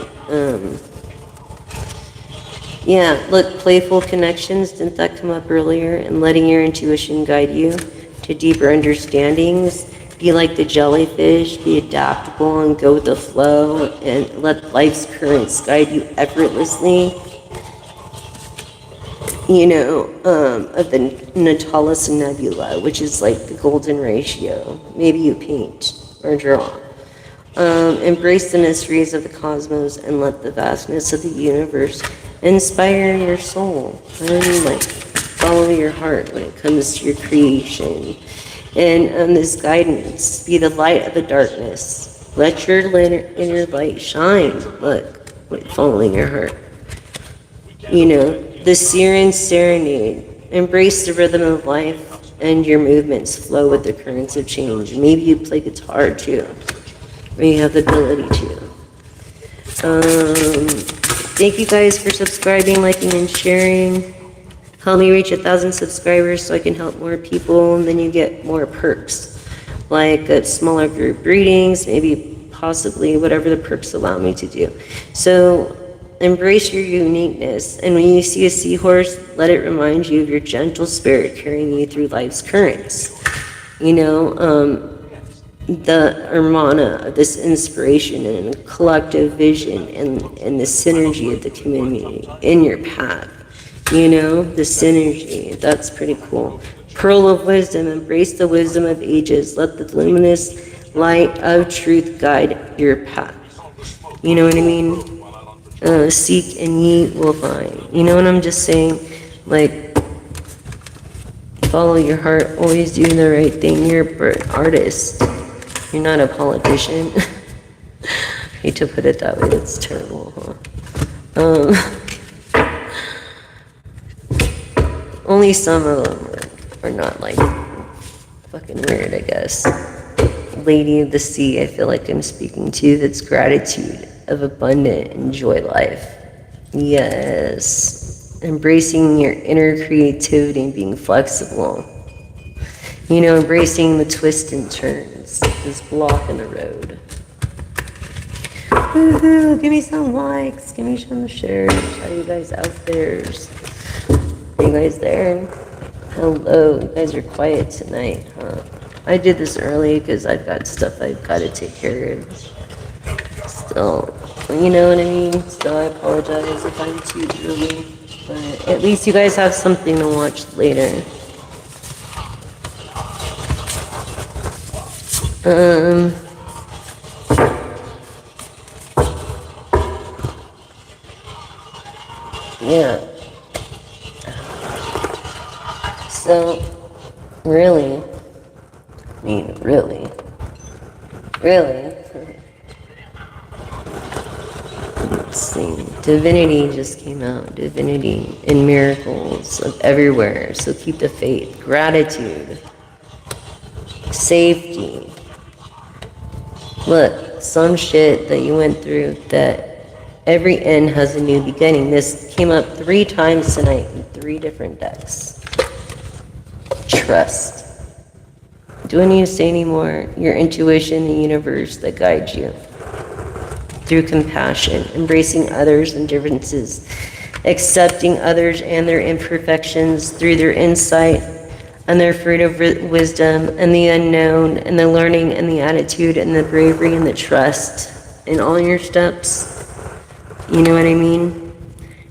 Yeah, look, playful connections, didn't that come up earlier? And letting your intuition guide you to deeper understandings. Be like the jellyfish, be adaptable and go with the flow, and let life's currents guide you effortlessly. You know, of the Natalis Nebula, which is like the golden ratio. Maybe you paint or draw. Embrace the mysteries of the cosmos and let the vastness of the universe inspire your soul. And like, follow follow your heart when it comes to your creation. And this guidance, be the light of the darkness. Let your inner light shine. Look, following your heart. You know, the Siren Serenade. Embrace the rhythm of life, and your movements flow with the currents of change. Maybe you play guitar too, or you have the ability to. Thank you guys for subscribing, liking, and sharing. Help me reach 1,000 subscribers so I can help more people, and then you get more perks, like a smaller group readings, maybe possibly whatever the perks allow me to do. So embrace your uniqueness, and when you see a seahorse, let it remind you of your gentle spirit carrying you through life's currents. You know, the hermana of this inspiration and collective vision and the synergy of the community in your path. You know, the synergy, that's pretty cool. Pearl of wisdom, embrace the wisdom of ages. Let the luminous light of truth guide your path. You know what I mean? Seek and ye will find. You know what I'm just saying? Like, follow your heart, always do the right thing. You're an artist. You're not a politician. Hate to put it that way, that's terrible, huh? Only some of them are not like fucking weird, I guess. Lady of the Sea, I feel like I'm speaking to, that's gratitude of abundant enjoy life. Yes. Embracing your inner creativity and being flexible. You know, embracing the twists and turns, this block in the road. Woohoo, give me some likes, give me some shares. How you guys out there? Are you guys there? Hello, you guys are quiet tonight, huh? I did this early because I've got stuff I've got to take care of. Still, you know what I mean? Still, I apologize if I'm too early, but at least you guys have something to watch later. Yeah. So, really, I mean, really, let's see, Divinity just came out, Divinity and miracles of everywhere, so keep the faith, gratitude, safety. Look, some shit that you went through, that every end has a new beginning. This came up 3 times tonight in 3 different decks. Trust. Do I need to say any more? Your intuition, the universe that guides you. Through compassion, embracing others' and differences, accepting others and their imperfections through their insight and their fruit of wisdom and the unknown and the learning and the attitude and the bravery and the trust in all your steps. You know what I mean?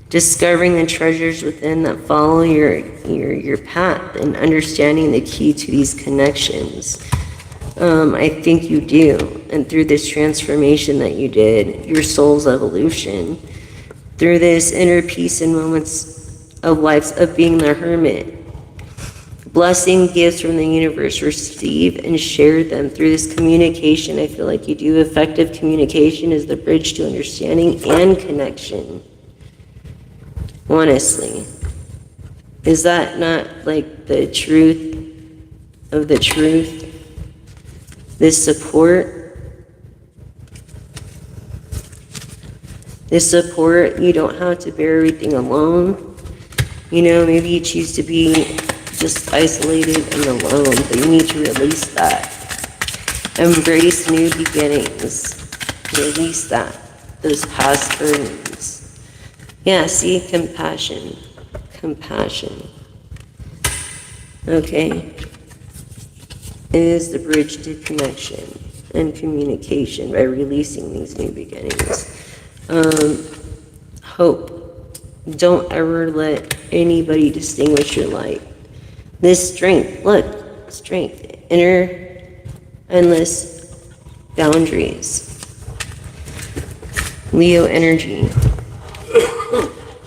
Discovering the treasures within that follow your path and understanding the key to these connections. I think you do. And through this transformation that you did, your soul's evolution, through this inner peace and moments of life of being the hermit, blessing gifts from the universe, receive and share them through this communication. I feel like you do. Effective communication is the bridge to understanding and connection. Honestly, is that not like the truth of the truth? This support, you don't have to bear everything alone. You know, maybe you choose to be just isolated and alone, but you need to release that. Embrace new beginnings. Release that, those past burdens. Yeah, see, compassion. Okay. It is the bridge to connection and communication by releasing these new beginnings. Hope. Don't ever let anybody distinguish your light. This strength, look, strength, inner, endless boundaries. Leo energy.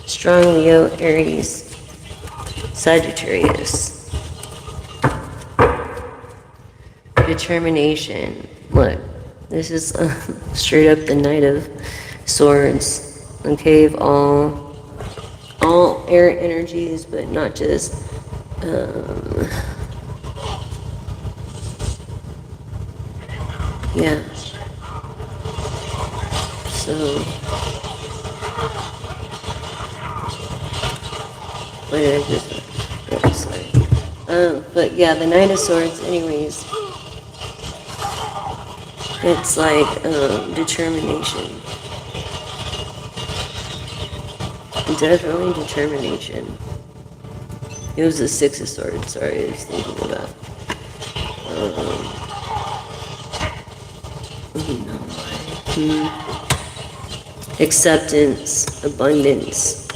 Strong Leo, Aries. Sagittarius. Determination. Look, this is straight up the Knight of Swords. Okay, of all air energies, but not just yeah. So what did I just? Oh, sorry. But yeah, the Knight of Swords. Anyways, it's like determination. Definitely determination. It was the Six of Swords. Sorry, I was thinking about. Acceptance, abundance.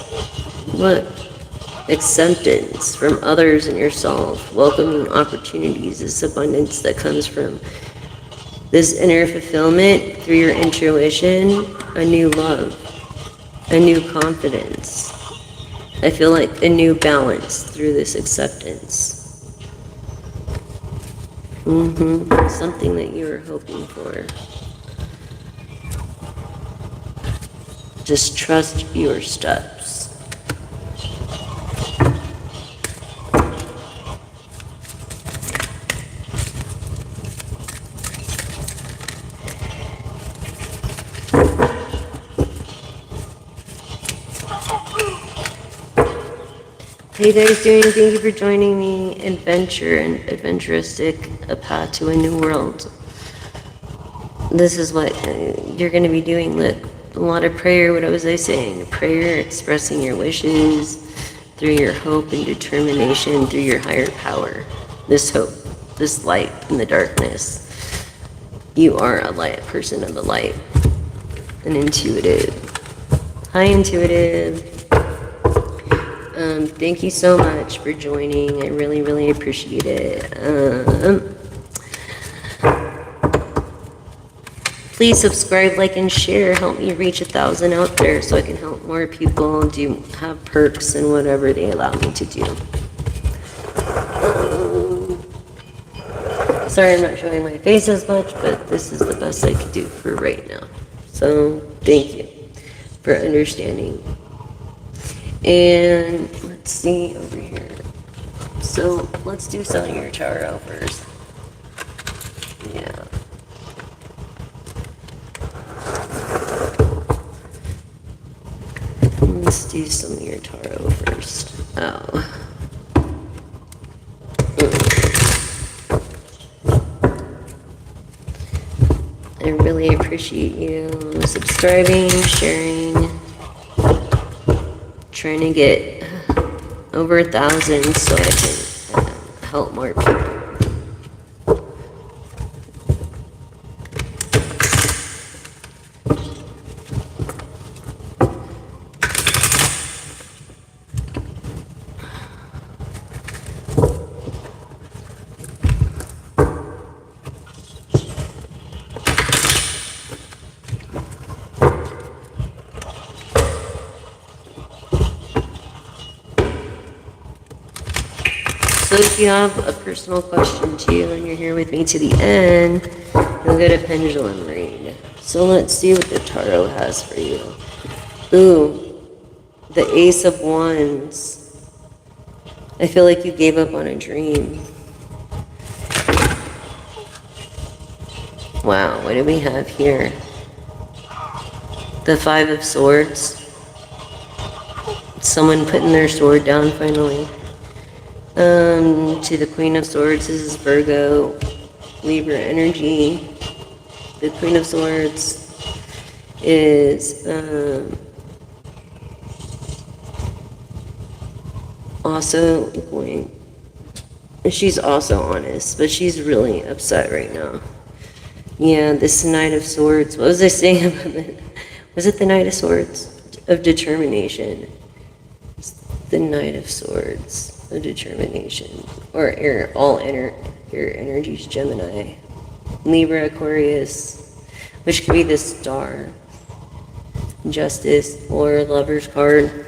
What? Acceptance from others and yourself. Welcoming opportunities. This abundance that comes from this inner fulfillment through your intuition. A new love. A new confidence. I feel like a new balance through this acceptance. Something that you were hoping for. Just trust your steps. How you guys doing? Thank you for joining me. Adventure and adventuristic, a path to a new world. This is what you're going to be doing. Look, a lot of prayer. What was I saying? Prayer, expressing your wishes through your hope and determination, through your higher power. This hope, this light in the darkness. You are a light, person of the light, an intuitive. Hi, intuitive. Thank you so much for joining. I really, really appreciate it. Please subscribe, like, and share. Help me reach 1,000 out there so I can help more people have perks and whatever they allow me to do. Sorry I'm not showing my face as much, but this is the best I could do for right now. So thank you for understanding. And let's see over here. So let's do Cellular Tarot first. Yeah. Let's do Cellular Tarot first. Oh. I really appreciate you subscribing, sharing. Trying to get over 1,000 so I can help more people. So if you have a personal question too, and you're here with me to the end, you'll get a pendulum read. So let's see what the tarot has for you. Ooh, the Ace of Wands. I feel like you gave up on a dream. Wow, what do we have here? The Five of Swords. Someone putting their sword down finally. To the Queen of Swords, this is Virgo, Libra energy. The Queen of Swords is also going, she's also honest, but she's really upset right now. Yeah, this Knight of Swords, what was I saying about it? Was it the Knight of Swords? Of determination. It's the Knight of Swords. Determination, or air energies, Gemini, Libra, Aquarius, which could be the Star, Justice, or Lover's card,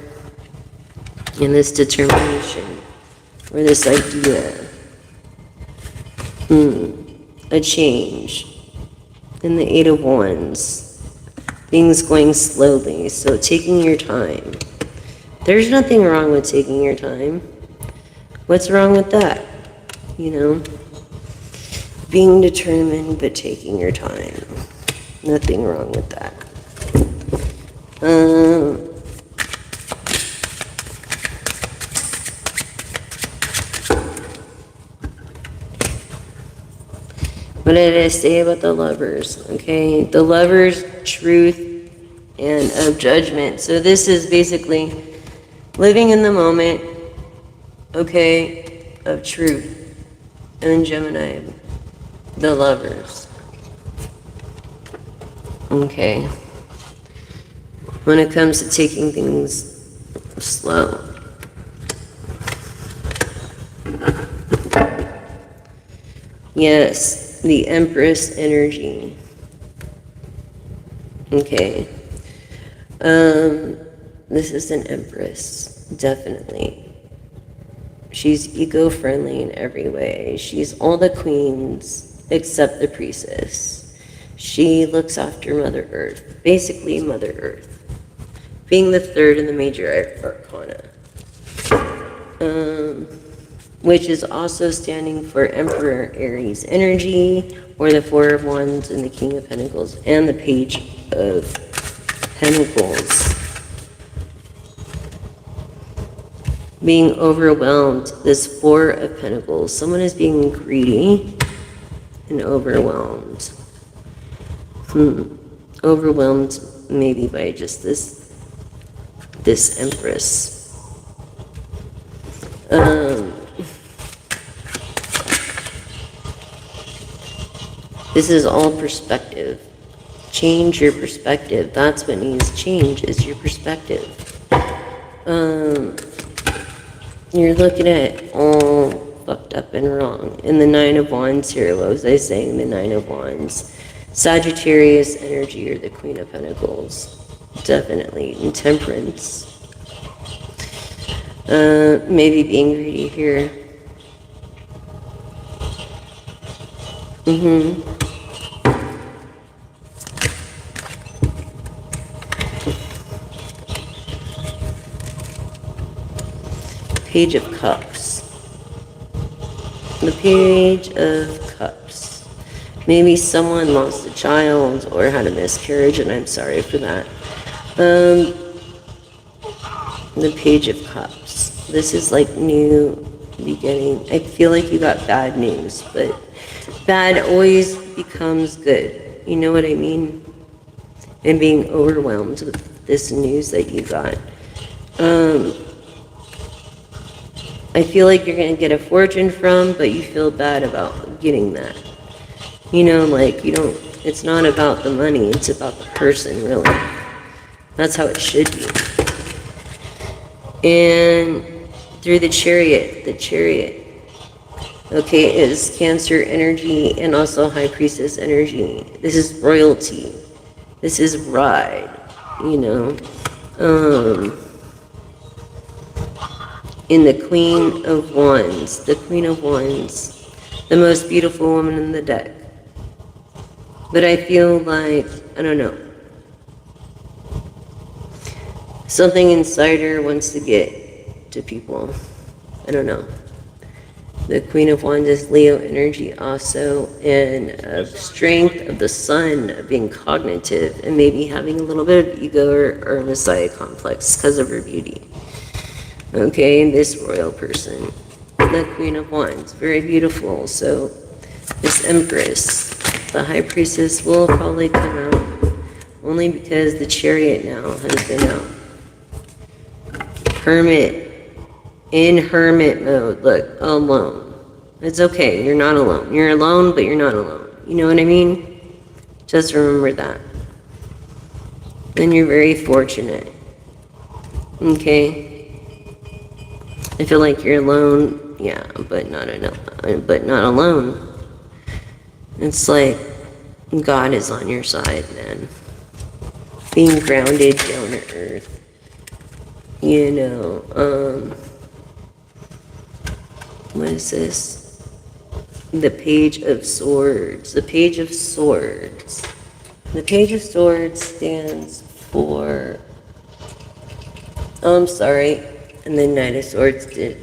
and this determination. or this idea. A change. In the Eight of Wands. Things going slowly, so taking your time. There's nothing wrong with taking your time. What's wrong with that? You know? Being determined, but taking your time. Nothing wrong with that. What did I say about the Lovers? Okay, the Lovers, truth, and of judgment. So this is basically living in the moment, okay, of truth. And then Gemini, the Lovers. Okay. When it comes to taking things slow. Yes, the Empress energy. Okay. This is an Empress, definitely. She's eco-friendly in every way. She's all the queens except the priestess. She looks after Mother Earth, basically Mother Earth, being the third in the major arcana, which is also standing for Emperor Aries energy, or the Four of Wands and the King of Pentacles, and the Page of Pentacles. Being overwhelmed, this Four of Pentacles. Someone is being greedy and overwhelmed. Overwhelmed maybe by just this Empress. This is all perspective. Change your perspective. That's what needs change, is your perspective. You're looking at all fucked up and wrong. And the Nine of Wands here, what was I saying? The Nine of Wands. Sagittarius energy, or the Queen of Pentacles. Definitely. And Temperance. Maybe being greedy here. Page of Cups. The Page of Cups. Maybe someone lost a child or had a miscarriage, and I'm sorry for that. The Page of Cups. This is like new beginning. I feel like you got bad news, but bad always becomes good. You know what I mean? And being overwhelmed with this news that you got. I feel like you're going to get a fortune from, but you feel bad about getting that. You know, like, you don't, it's not about the money, it's about the person, really. That's how it should be. And through the Chariot, okay, is Cancer energy and also High Priestess energy. This is royalty. This is bride, you know. In the Queen of Wands, the most beautiful woman in the deck. But I feel like, I don't know, something inside her wants to get to people. I don't know. The Queen of Wands is Leo energy also, and of strength of the sun, of being cognitive, and maybe having a little bit of ego or Messiah complex because of her beauty. Okay, this royal person, the Queen of Wands, very beautiful. So this Empress, the High Priestess, will probably come out only because the Chariot now has been out. Hermit, in hermit mode, look, alone. It's okay, you're not alone. You're alone, but you're not alone. You know what I mean? Just remember that. And you're very fortunate. Okay? I feel like you're alone, yeah, but not alone. It's like God is on your side, man. Being grounded down to earth. You know, What is this? The Page of Swords. The Page of Swords. The Page of Swords stands for... Oh, I'm sorry. And the Knight of Swords did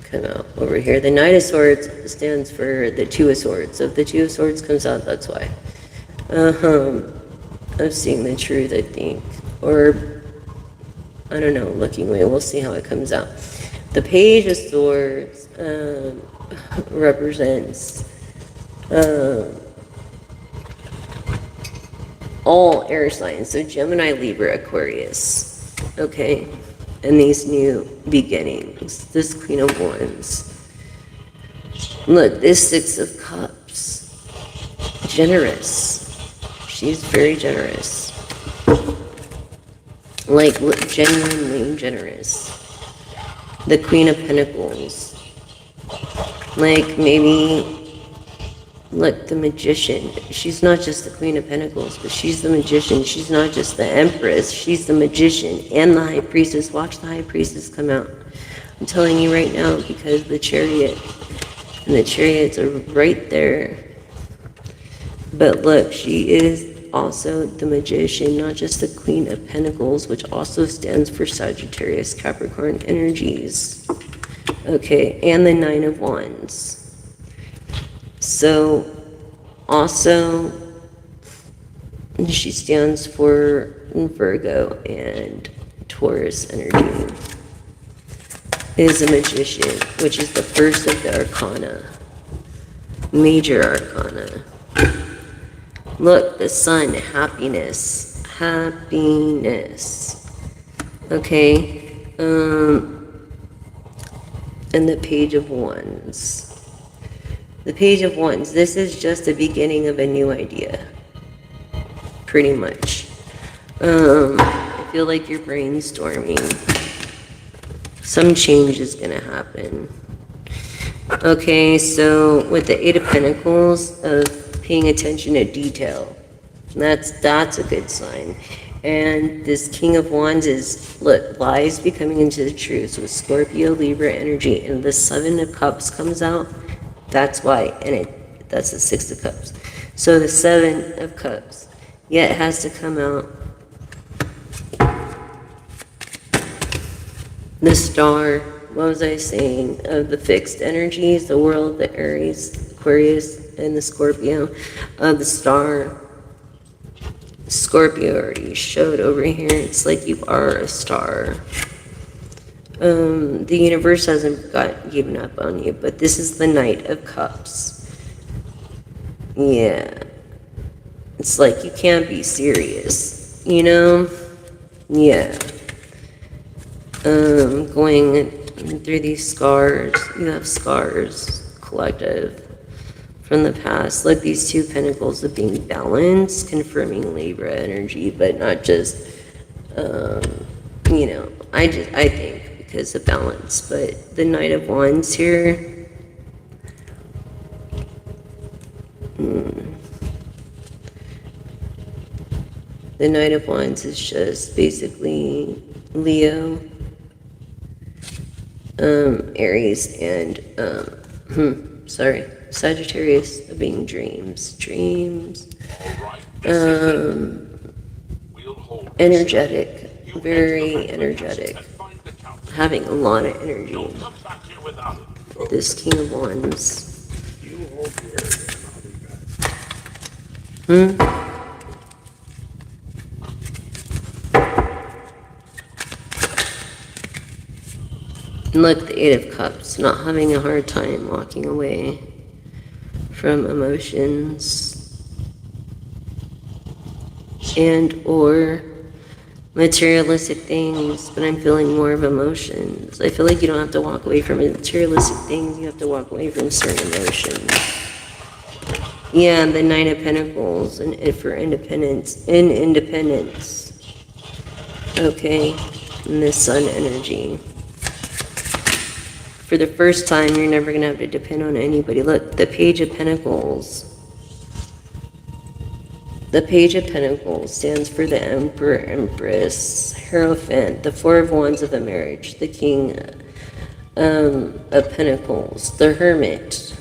come out over here. The Knight of Swords stands for the Two of Swords. So if the Two of Swords comes out, that's why. Of seeing the truth, I think. Or, I don't know, looking away. We'll see how it comes out. The Page of Swords represents all air signs. So Gemini, Libra, Aquarius. Okay? And these new beginnings. This Queen of Wands. Look, this Six of Cups. Generous. She's very generous. Like, genuinely generous. The Queen of Pentacles. Like, maybe... Look, the Magician. She's not just the Queen of Pentacles, but she's the Magician. She's not just the Empress. She's the Magician and the High Priestess. Watch the High Priestess come out. I'm telling you right now, because the Chariot and the Chariots are right there. But look, she is also the Magician, not just the Queen of Pentacles, which also stands for Sagittarius, Capricorn energies. Okay, and the Nine of Wands. So, also, she stands for Virgo and Taurus energy. Is a Magician, which is the first of the Arcana. Major Arcana. Look, the Sun, happiness. Happiness. Okay. And the Page of Wands. The Page of Wands. This is just the beginning of a new idea. Pretty much. I feel like you're brainstorming. Some change is gonna happen. Okay, so with the Eight of Pentacles, of paying attention to detail. That's a good sign. And this King of Wands is, look, lies becoming into the truth with Scorpio, Libra energy, and the Seven of Cups comes out. That's why, and that's the Six of Cups. So the Seven of Cups, yeah, it has to come out. The Star, what was I saying? Of the fixed energies, the World, the Aries, Aquarius, and the Scorpio. The Star, Scorpio already showed over here. It's like you are a star. The universe hasn't given up on you, but this is the Knight of Cups. Yeah. It's like you can't be serious, you know? Yeah. Going through these scars. You have scars, collective, from the past. Like these two pentacles of being balanced, confirming Libra energy, but not just, you know, I think because of balance. But the Knight of Wands here, the Knight of Wands is just basically Leo, Aries, and, Sagittarius being dreams, energetic, very energetic, having a lot of energy. This King of Wands. And look, the Eight of Cups, not having a hard time walking away from emotions and or materialistic things, but I'm feeling more of emotions. I feel like you don't have to walk away from materialistic things, you have to walk away from certain emotions. Yeah, the Nine of Pentacles, and for independence, okay, and the Sun energy. For the first time, you're never going to have to depend on anybody. Look, the Page of Pentacles. The Page of Pentacles stands for the Emperor, Empress, Hierophant, the Four of Wands of the marriage, the King of Pentacles, the Hermit.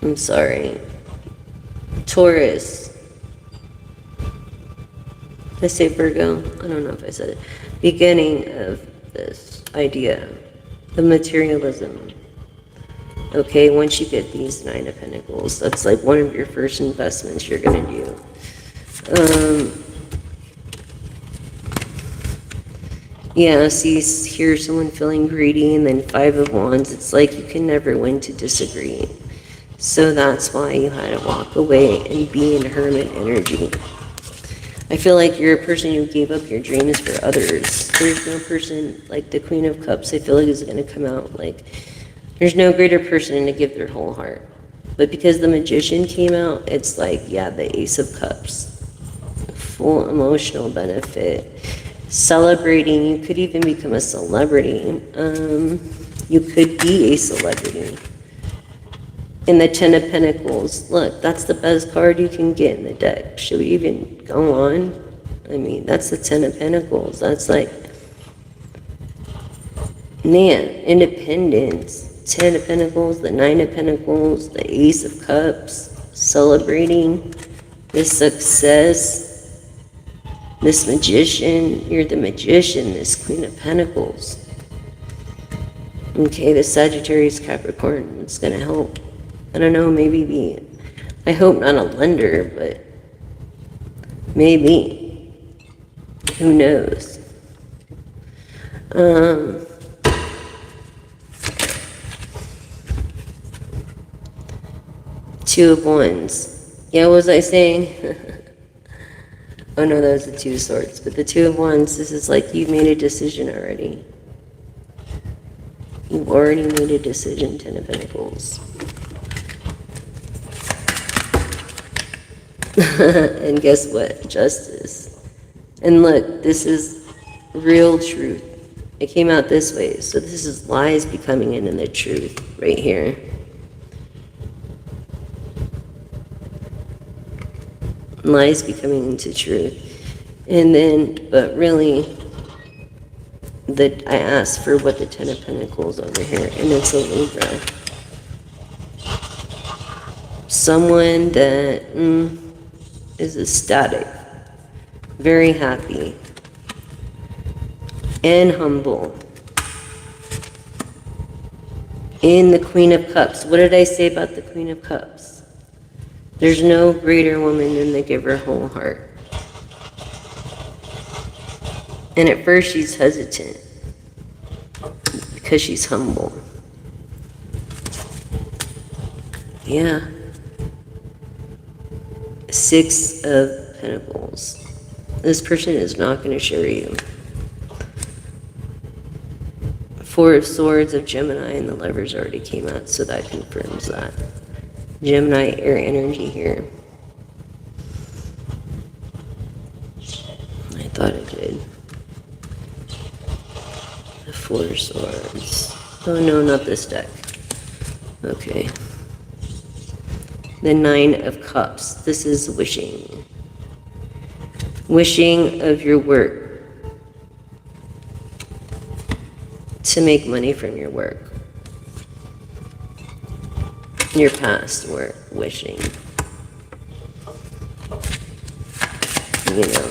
I'm sorry. Taurus. Did I say Virgo? I don't know if I said it. Beginning of this idea of materialism. Okay, once you get these 9 of Pentacles, that's like one of your first investments you're going to do. Yeah, see, here someone feeling greedy, and then 5 of Wands. It's like you can never win to disagree. So that's why you had to walk away and be in hermit energy. I feel like you're a person who gave up your dreams for others. There's no person, like the Queen of Cups, I feel like is going to come out like, there's no greater person to give their whole heart. But because the Magician came out, it's like, yeah, the Ace of Cups. Full emotional benefit. Celebrating, you could even become a celebrity. You could be a celebrity. In the 10 of Pentacles, look, that's the best card you can get in the deck. Should we even go on? I mean, that's the 10 of Pentacles. That's like, man, independence. 10 of Pentacles, the 9 of Pentacles, the Ace of Cups, celebrating this success, this Magician. You're the Magician, this Queen of Pentacles. Okay, the Sagittarius Capricorn, it's going to help. I don't know, maybe I hope not a lender, but maybe. Who knows? Two of Wands. Yeah, what was I saying? Oh no, that was the 2 of Swords. But the 2 of Wands, this is like you've made a decision already. You've already made a decision, 10 of Pentacles. And guess what? Justice. And look, this is real truth. It came out this way. So this is lies becoming into the truth right here. Lies becoming into truth. And then, but really, I asked for what the 10 of Pentacles over here, and it's a Libra. Someone that is ecstatic, very happy, and humble. In the Queen of Cups. What did I say about the Queen of Cups? There's no greater woman than the giver whole heart. And at first she's hesitant because she's humble. Yeah. 6 of Pentacles. This person is not going to share you. 4 of Swords of Gemini, and the Lovers already came out, so that confirms that. Gemini air energy here. I thought it did. The 4 of Swords. Oh no, not this deck. Okay. The 9 of Cups. This is wishing. Wishing of your work. To make money from your work. Your past work. Wishing. You know,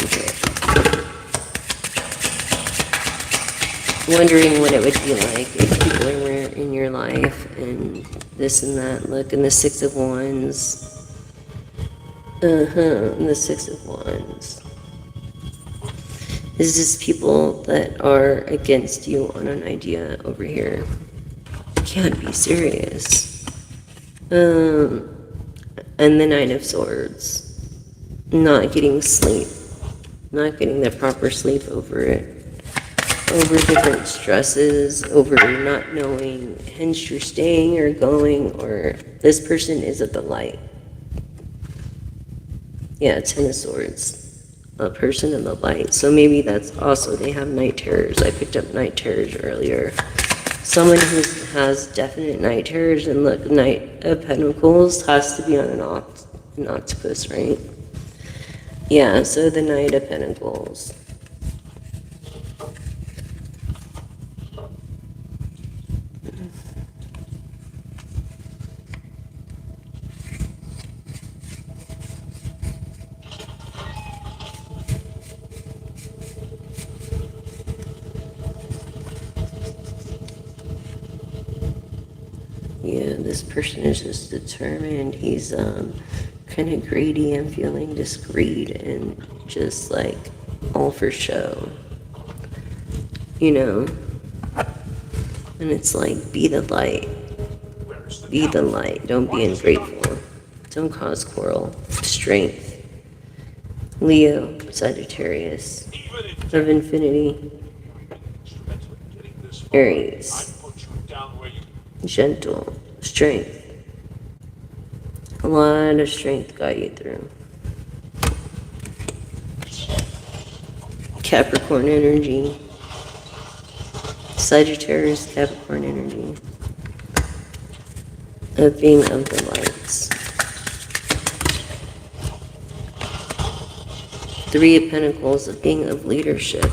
wondering what it would be like if people were in your life and this and that. Look, and the 6 of Wands. And the 6 of Wands. This is people that are against you on an idea over here. Can't be serious. And the 9 of Swords. Not getting sleep. Not getting the proper sleep over it. Over different stresses, over not knowing, hence you're staying or going, or this person is at the light. Yeah, 10 of Swords, a person in the light. So maybe that's also, they have night terrors. I picked up night terrors earlier. Someone who has definite night terrors, and look, Knight of Pentacles has to be on an octopus, right? Yeah, so the Knight of Pentacles. this person is just determined. He's kind of greedy. I'm feeling this greed and just like all for show, you know? And it's like, be the light. Be the light. Don't be ungrateful. Don't cause quarrel. Strength. Leo, Sagittarius of infinity. Aries. Gentle. Strength. A lot of strength got you through. Capricorn energy. Sagittarius, Capricorn energy. Of being of the lights. 3 of Pentacles of being of leadership.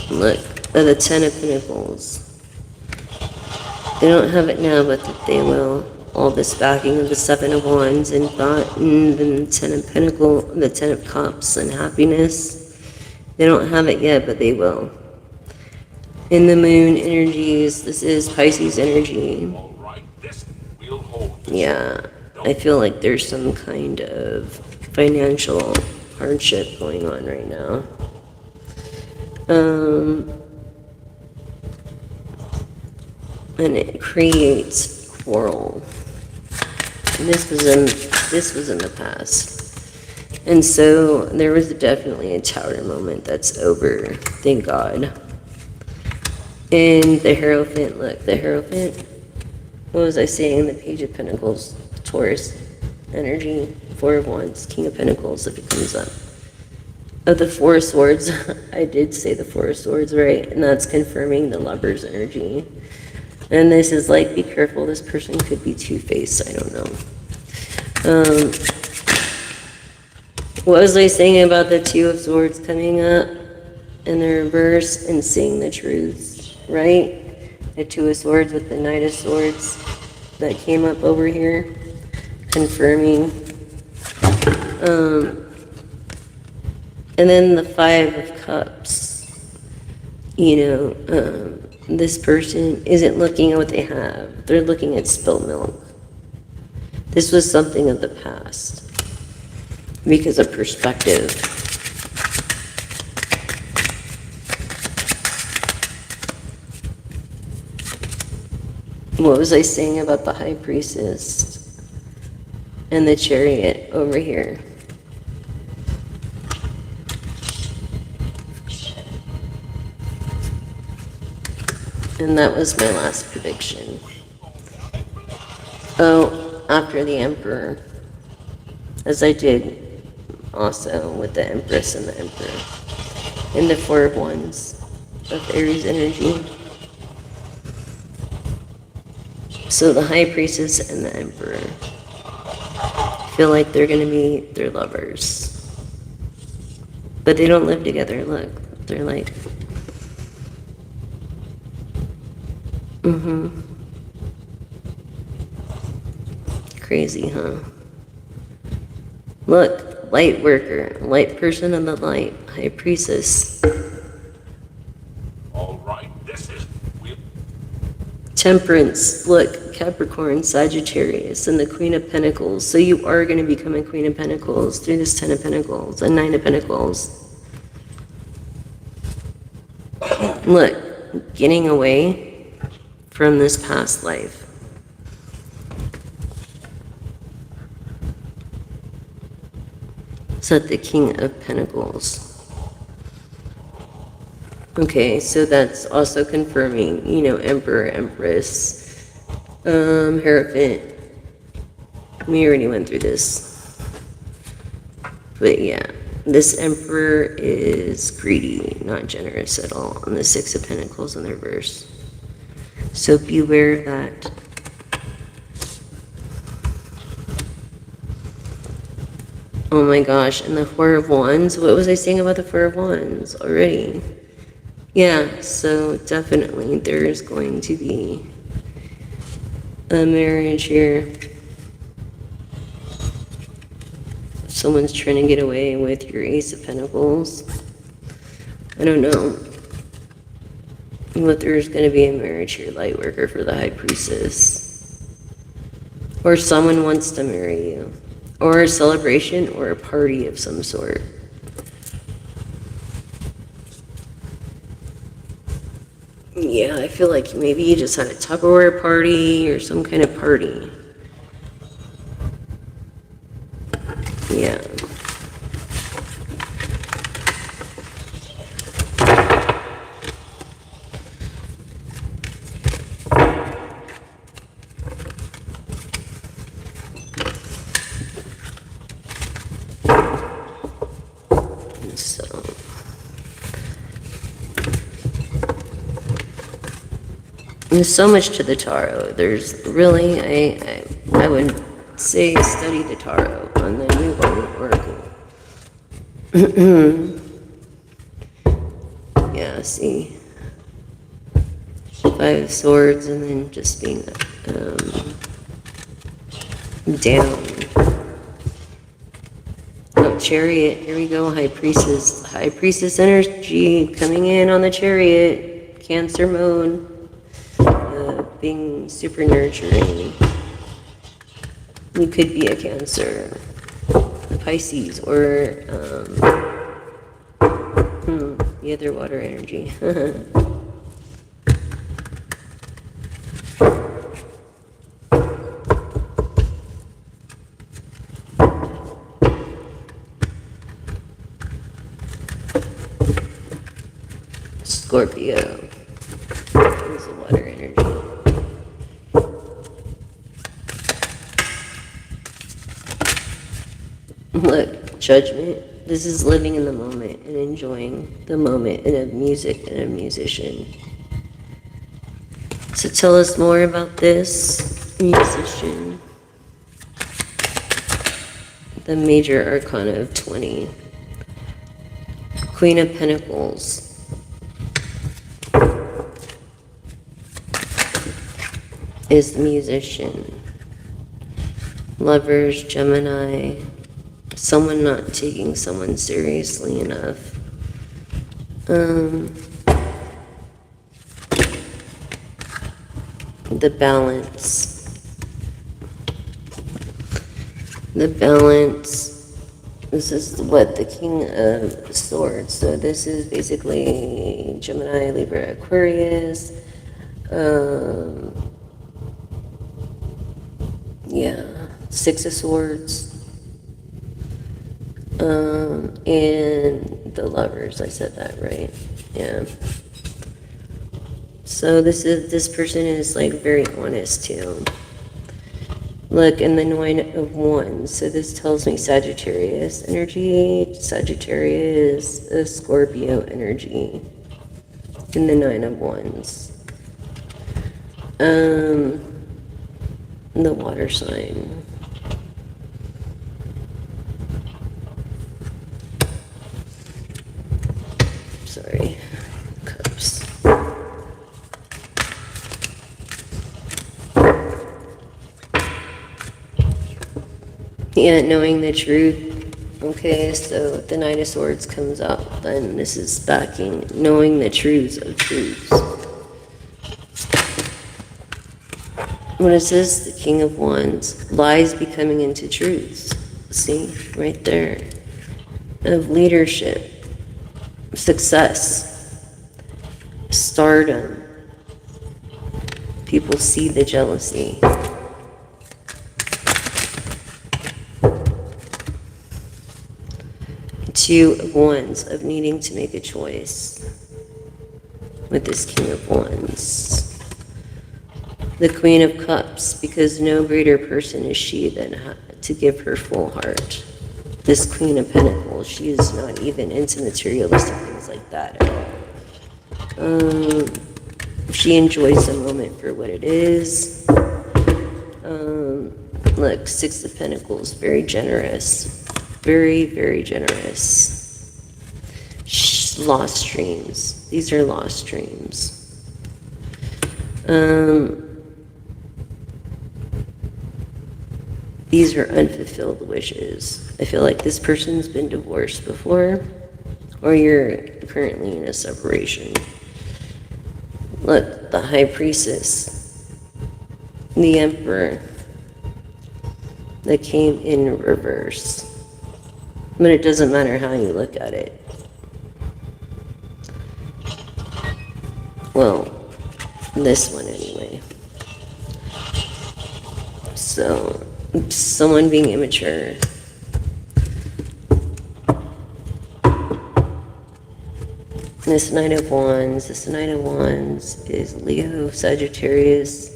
Look, the 10 of Pentacles. They don't have it now, but they will. All this backing of the 7 of Wands and thought, and then the 10 of Pentacles, the 10 of Cups and happiness. They don't have it yet, but they will. In the moon energies, this is Pisces energy. Yeah, I feel like there's some kind of financial hardship going on right now. And it creates quarrel. And this was in the past. And so there was definitely a Tower moment that's over, thank God. And the Hierophant, look, the Hierophant, what was I saying? The Page of Pentacles, Taurus energy, 4 of Wands, King of Pentacles, if it comes up. Of the 4 of Swords, I did say the 4 of Swords, right? And that's confirming the Lover's energy. And this is like, be careful, this person could be two-faced, I don't know. What was I saying about the 2 of Swords coming up in the reverse and seeing the truths, right? The 2 of Swords with the Knight of Swords that came up over here, confirming. And then the 5 of Cups, you know, this person isn't looking at what they have. They're looking at spilt milk. This was something of the past because of perspective. What was I saying about the High Priestess and the Chariot over here? And that was my last prediction. Oh, after the Emperor, as I did also with the Empress and the Emperor, and the 4 of Wands of Aries energy. So the High Priestess and the Emperor feel like they're going to be their lovers. But they don't live together, look. They're like... Crazy, huh? Look, light worker, light person in the light, High Priestess. All right, this is Temperance, look, Capricorn, Sagittarius, and the Queen of Pentacles. So you are going to become a Queen of Pentacles through this 10 of Pentacles and 9 of Pentacles. Look, getting away from this past life. So the King of Pentacles. Okay, so that's also confirming, you know, Emperor, Empress, Hierophant. We already went through this. But yeah, this Emperor is greedy, not generous at all, on the 6 of Pentacles in the reverse. So beware of that. Oh my gosh, and the 4 of Wands. What was I saying about the 4 of Wands already? Yeah, so definitely there's going to be a marriage here. Someone's trying to get away with your Ace of Pentacles. I don't know. But there's going to be a marriage here, light worker for the high priestess. Or someone wants to marry you. Or a celebration or a party of some sort. Yeah, I feel like maybe you just had a Tupperware party or some kind of party. Yeah. So there's so much to the tarot. There's really, I would say study the tarot on the new oracle. Yeah, see, 5 of Swords, and then just being down. Oh, Chariot. Here we go. High Priestess energy coming in on the Chariot. Cancer mode. Being super nurturing. You could be a Cancer, a Pisces, or the other water energy. Scorpio is a water energy. Look, Judgment. This is living in the moment and enjoying the moment in a music and a musician. So tell us more about this musician. The major arcana of 20. Queen of Pentacles. Is the musician. Lovers, Gemini. Someone not taking someone seriously enough. The balance. The balance. This is what the King of Swords. So this is basically Gemini, Libra, Aquarius. Yeah, 6 of Swords. And the Lovers, I said that right. Yeah. So this person is like very honest too. Look, in the 9 of Wands. So this tells me Sagittarius energy. Sagittarius, a Scorpio energy. In the 9 of Wands. The water sign. Sorry. Cups. Yeah, knowing the truth. Okay, so the 9 of Swords comes up, then this is backing knowing the truths of truths. When it says the King of Wands, lies becoming into truths. See, right there. Of leadership, success, stardom. People see the jealousy. Two of Wands, of needing to make a choice with this King of Wands. The Queen of Cups, because no greater person is she than to give her full heart. This Queen of Pentacles, she is not even into materialistic things like that at all. She enjoys the moment for what it is. Look, 6 of Pentacles, very generous. Very, very generous. Lost dreams. These are lost dreams. These are unfulfilled wishes. I feel like this person's been divorced before, or you're currently in a separation. Look, the High Priestess, the Emperor, that came in reverse. But it doesn't matter how you look at it. Well, this one anyway. So, someone being immature. This Knight of Wands is Leo, Sagittarius,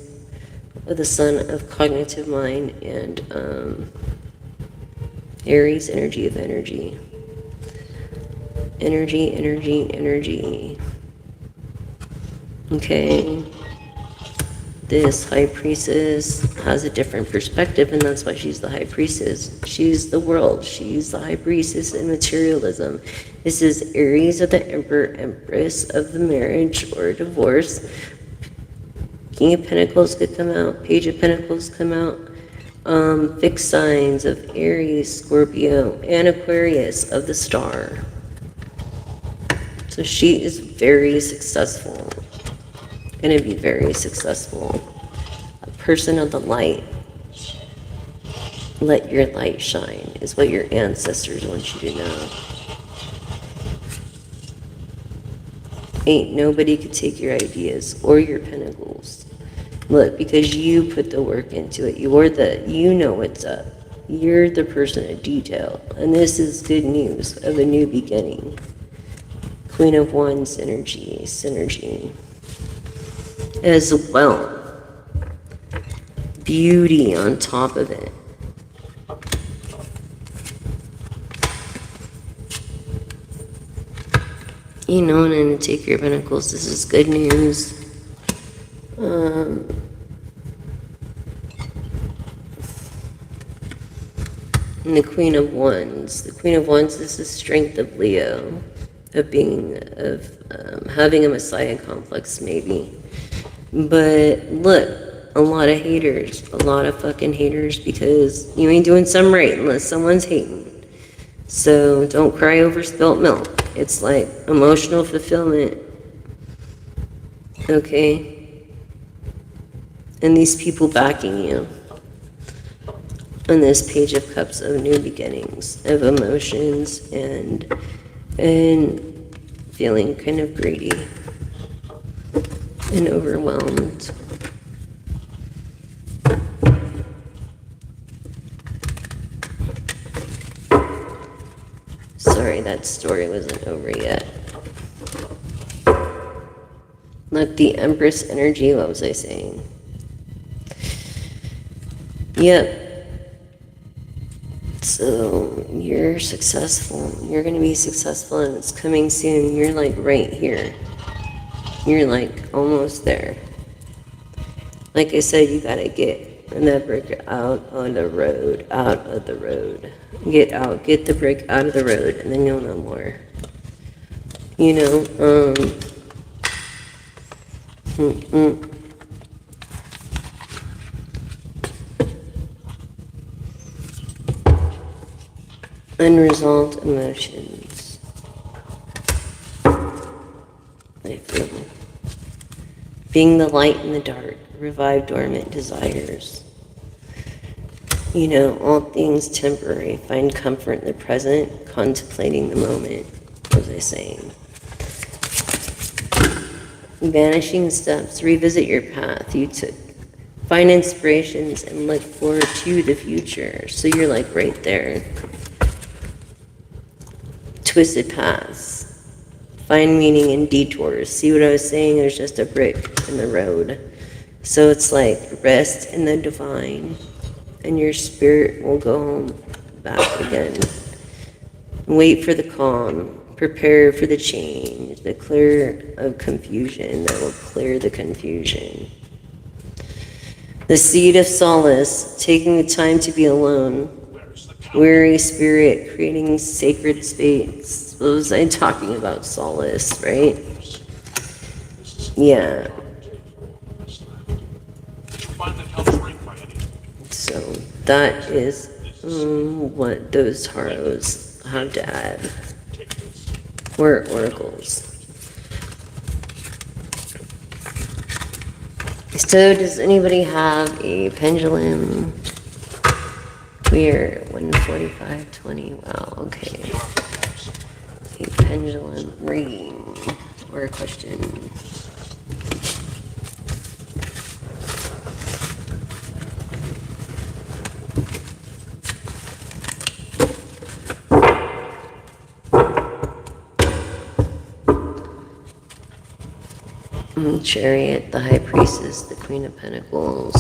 with the sun of cognitive mind, and Aries, energy of energy. Energy. Okay. This High Priestess has a different perspective, and that's why she's the High Priestess. She's the world. She's the High Priestess in materialism. This is Aries of the Emperor, Empress of the marriage or divorce. King of Pentacles could come out. Page of Pentacles come out. Fixed signs of Aries, Scorpio, and Aquarius of the star. So she is very successful. Going to be very successful. A person of the light. Let your light shine is what your ancestors want you to know. Ain't nobody could take your ideas or your pentacles. Look, because you put the work into it. You know what's up. You're the person of detail. And this is good news of a new beginning. Queen of Wands synergy. As well. Beauty on top of it. You know, and I'm going to take your pentacles. This is good news. And the Queen of Wands. The Queen of Wands is the strength of Leo. Having a Messiah complex, maybe. But look, a lot of haters. A lot of fucking haters because you ain't doing something right unless someone's hating. So don't cry over spilt milk. It's like emotional fulfillment. Okay? And these people backing you. On this Page of Cups of new beginnings, of emotions, and feeling kind of greedy and overwhelmed. Sorry, that story wasn't over yet. Look, the Empress energy, what was I saying? Yep. So, you're successful. You're going to be successful, and it's coming soon. You're like right here. You're like almost there. Like I said, you got to get that brick out on the road. Out of the road. Get the brick out of the road, and then you'll know more. You know, unresolved emotions. I feel being the light in the dark, revive dormant desires. You know, all things temporary. Find comfort in the present, contemplating the moment, as I was saying. Vanishing steps. Revisit your path you took. Find inspirations and look forward to the future. So you're like right there. Twisted paths. Find meaning in detours. See what I was saying? There's just a brick in the road. So it's like rest in the divine, and your spirit will go home back again. Wait for the calm. Prepare for the change, the clear of confusion that will clear the confusion. The seed of solace, taking the time to be alone. Weary spirit, creating sacred space. What was I talking about? Solace, right? Yeah. So that is what those tarots have to add. Or oracles. So does anybody have a pendulum? We're 1:45:20. Wow, okay. A pendulum reading or a question. Chariot, the High Priestess, the Queen of Pentacles.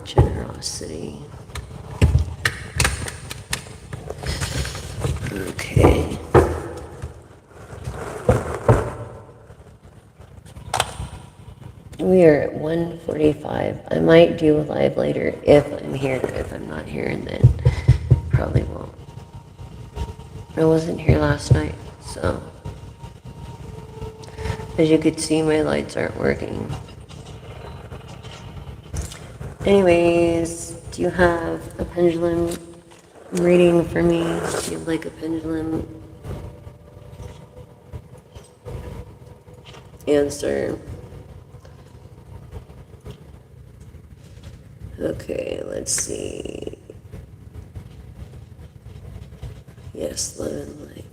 Generosity. Okay. We are at 1:45. I might do a live later if I'm here. If I'm not here, then probably won't. I wasn't here last night, so as you could see, my lights aren't working. Anyways, do you have a pendulum reading for me? Do you like a pendulum answer? Okay, let's see. Yes, love and light.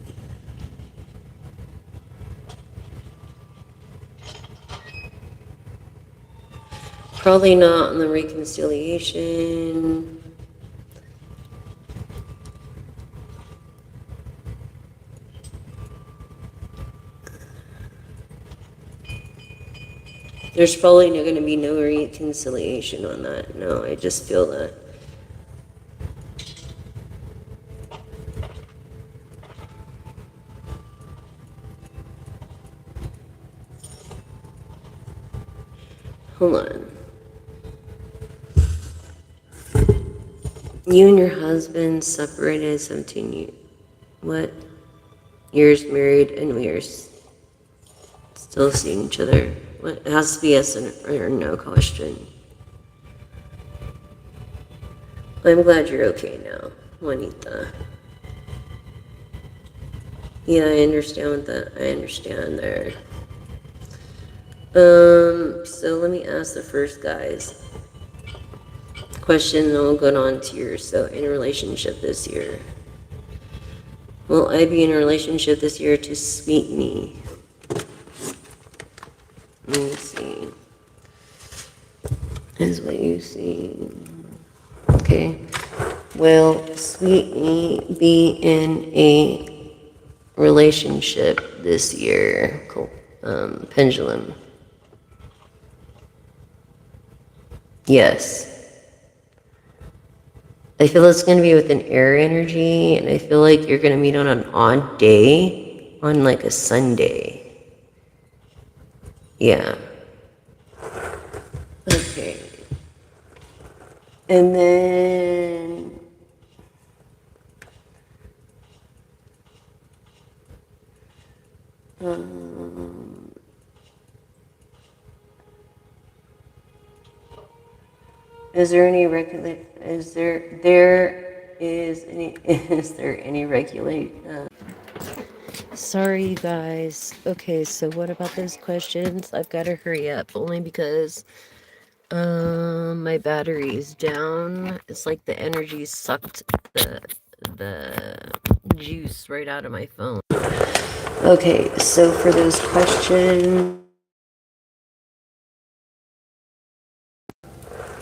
Probably not on the reconciliation. There's probably going to be no reconciliation on that. No, I just feel that. Hold on. You and your husband separated 17 years married, and we are still seeing each other. It has to be yes or no question. I'm glad you're okay now, Juanita. Yeah, I understand what that. I understand there. So let me ask the first guy's question, and then we'll go on to yours. So, in a relationship this year, will I be in a relationship this year to sweet me? Let me see. Is what you see. Okay. Will sweet me be in a relationship this year? Cool. Pendulum. Yes. I feel it's going to be with an air energy, and I feel like you're going to meet on an odd day, on like a Sunday. Yeah. Okay. And then... Is there any regulate? Sorry, you guys. Okay, so what about those questions? I've got to hurry up, only because my battery is down. It's like the energy sucked the juice right out of my phone. Okay, so for those questions,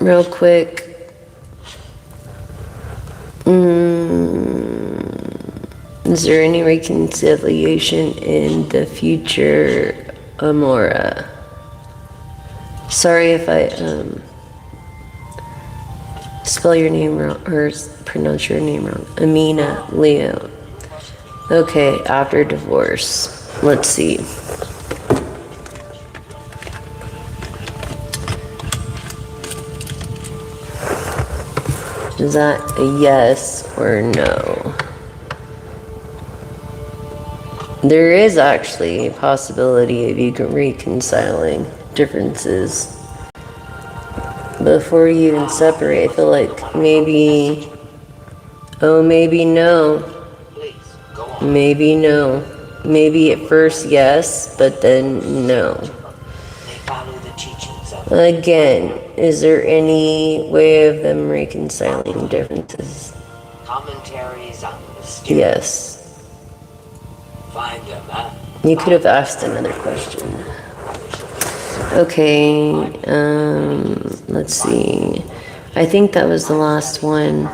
real quick. Is there any reconciliation in the future, Amora? Sorry if I spell your name wrong or pronounce your name wrong. Amina Leo. Okay, after divorce. Let's see. Is that a yes or no? There is actually a possibility of you reconciling differences before you even separate. I feel like maybe, oh, maybe no. Maybe no. Maybe at first yes, but then no. Again, is there any way of them reconciling differences? Commentaries on the Yes. Find them, huh? You could have asked another question. Okay, let's see. I think that was the last one.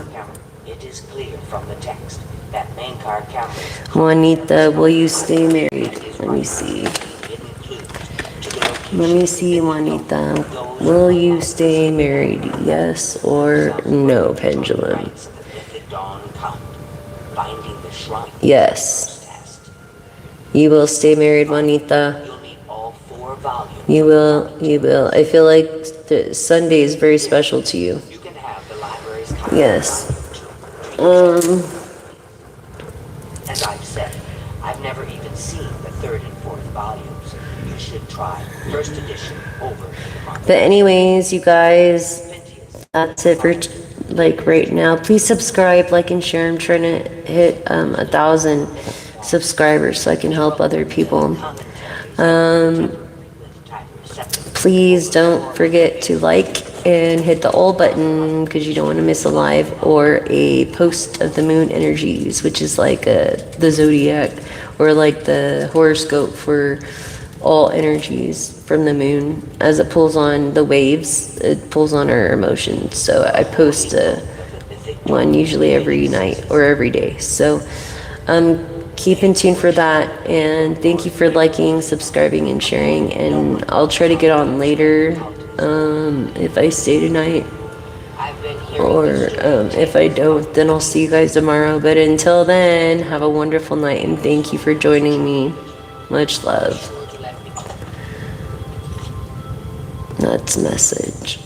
It is clear from the text that main car cameras. Juanita, will you stay married? Let me see. Let me see, Juanita. Will you stay married? Yes or no, Pendulum? Yes. You will stay married, Juanita. You will. I feel like Sunday is very special to you. Yes. As I've said, I've never even seen the third and fourth volumes. You should try first edition over. But anyways, you guys, that's it for like right now. Please subscribe, like, and share. I'm trying to hit 1,000 subscribers so I can help other people. Please don't forget to like and hit the all button because you don't want to miss a live or a post of the moon energies, which is like the zodiac or like the horoscope for all energies from the moon. As it pulls on the waves, it pulls on our emotions. So I post one usually every night or every day. So keep in tune for that, and thank you for liking, subscribing, and sharing. And I'll try to get on later if I stay tonight, or if I don't, then I'll see you guys tomorrow. But until then, have a wonderful night, and thank you for joining me. Much love. That's message.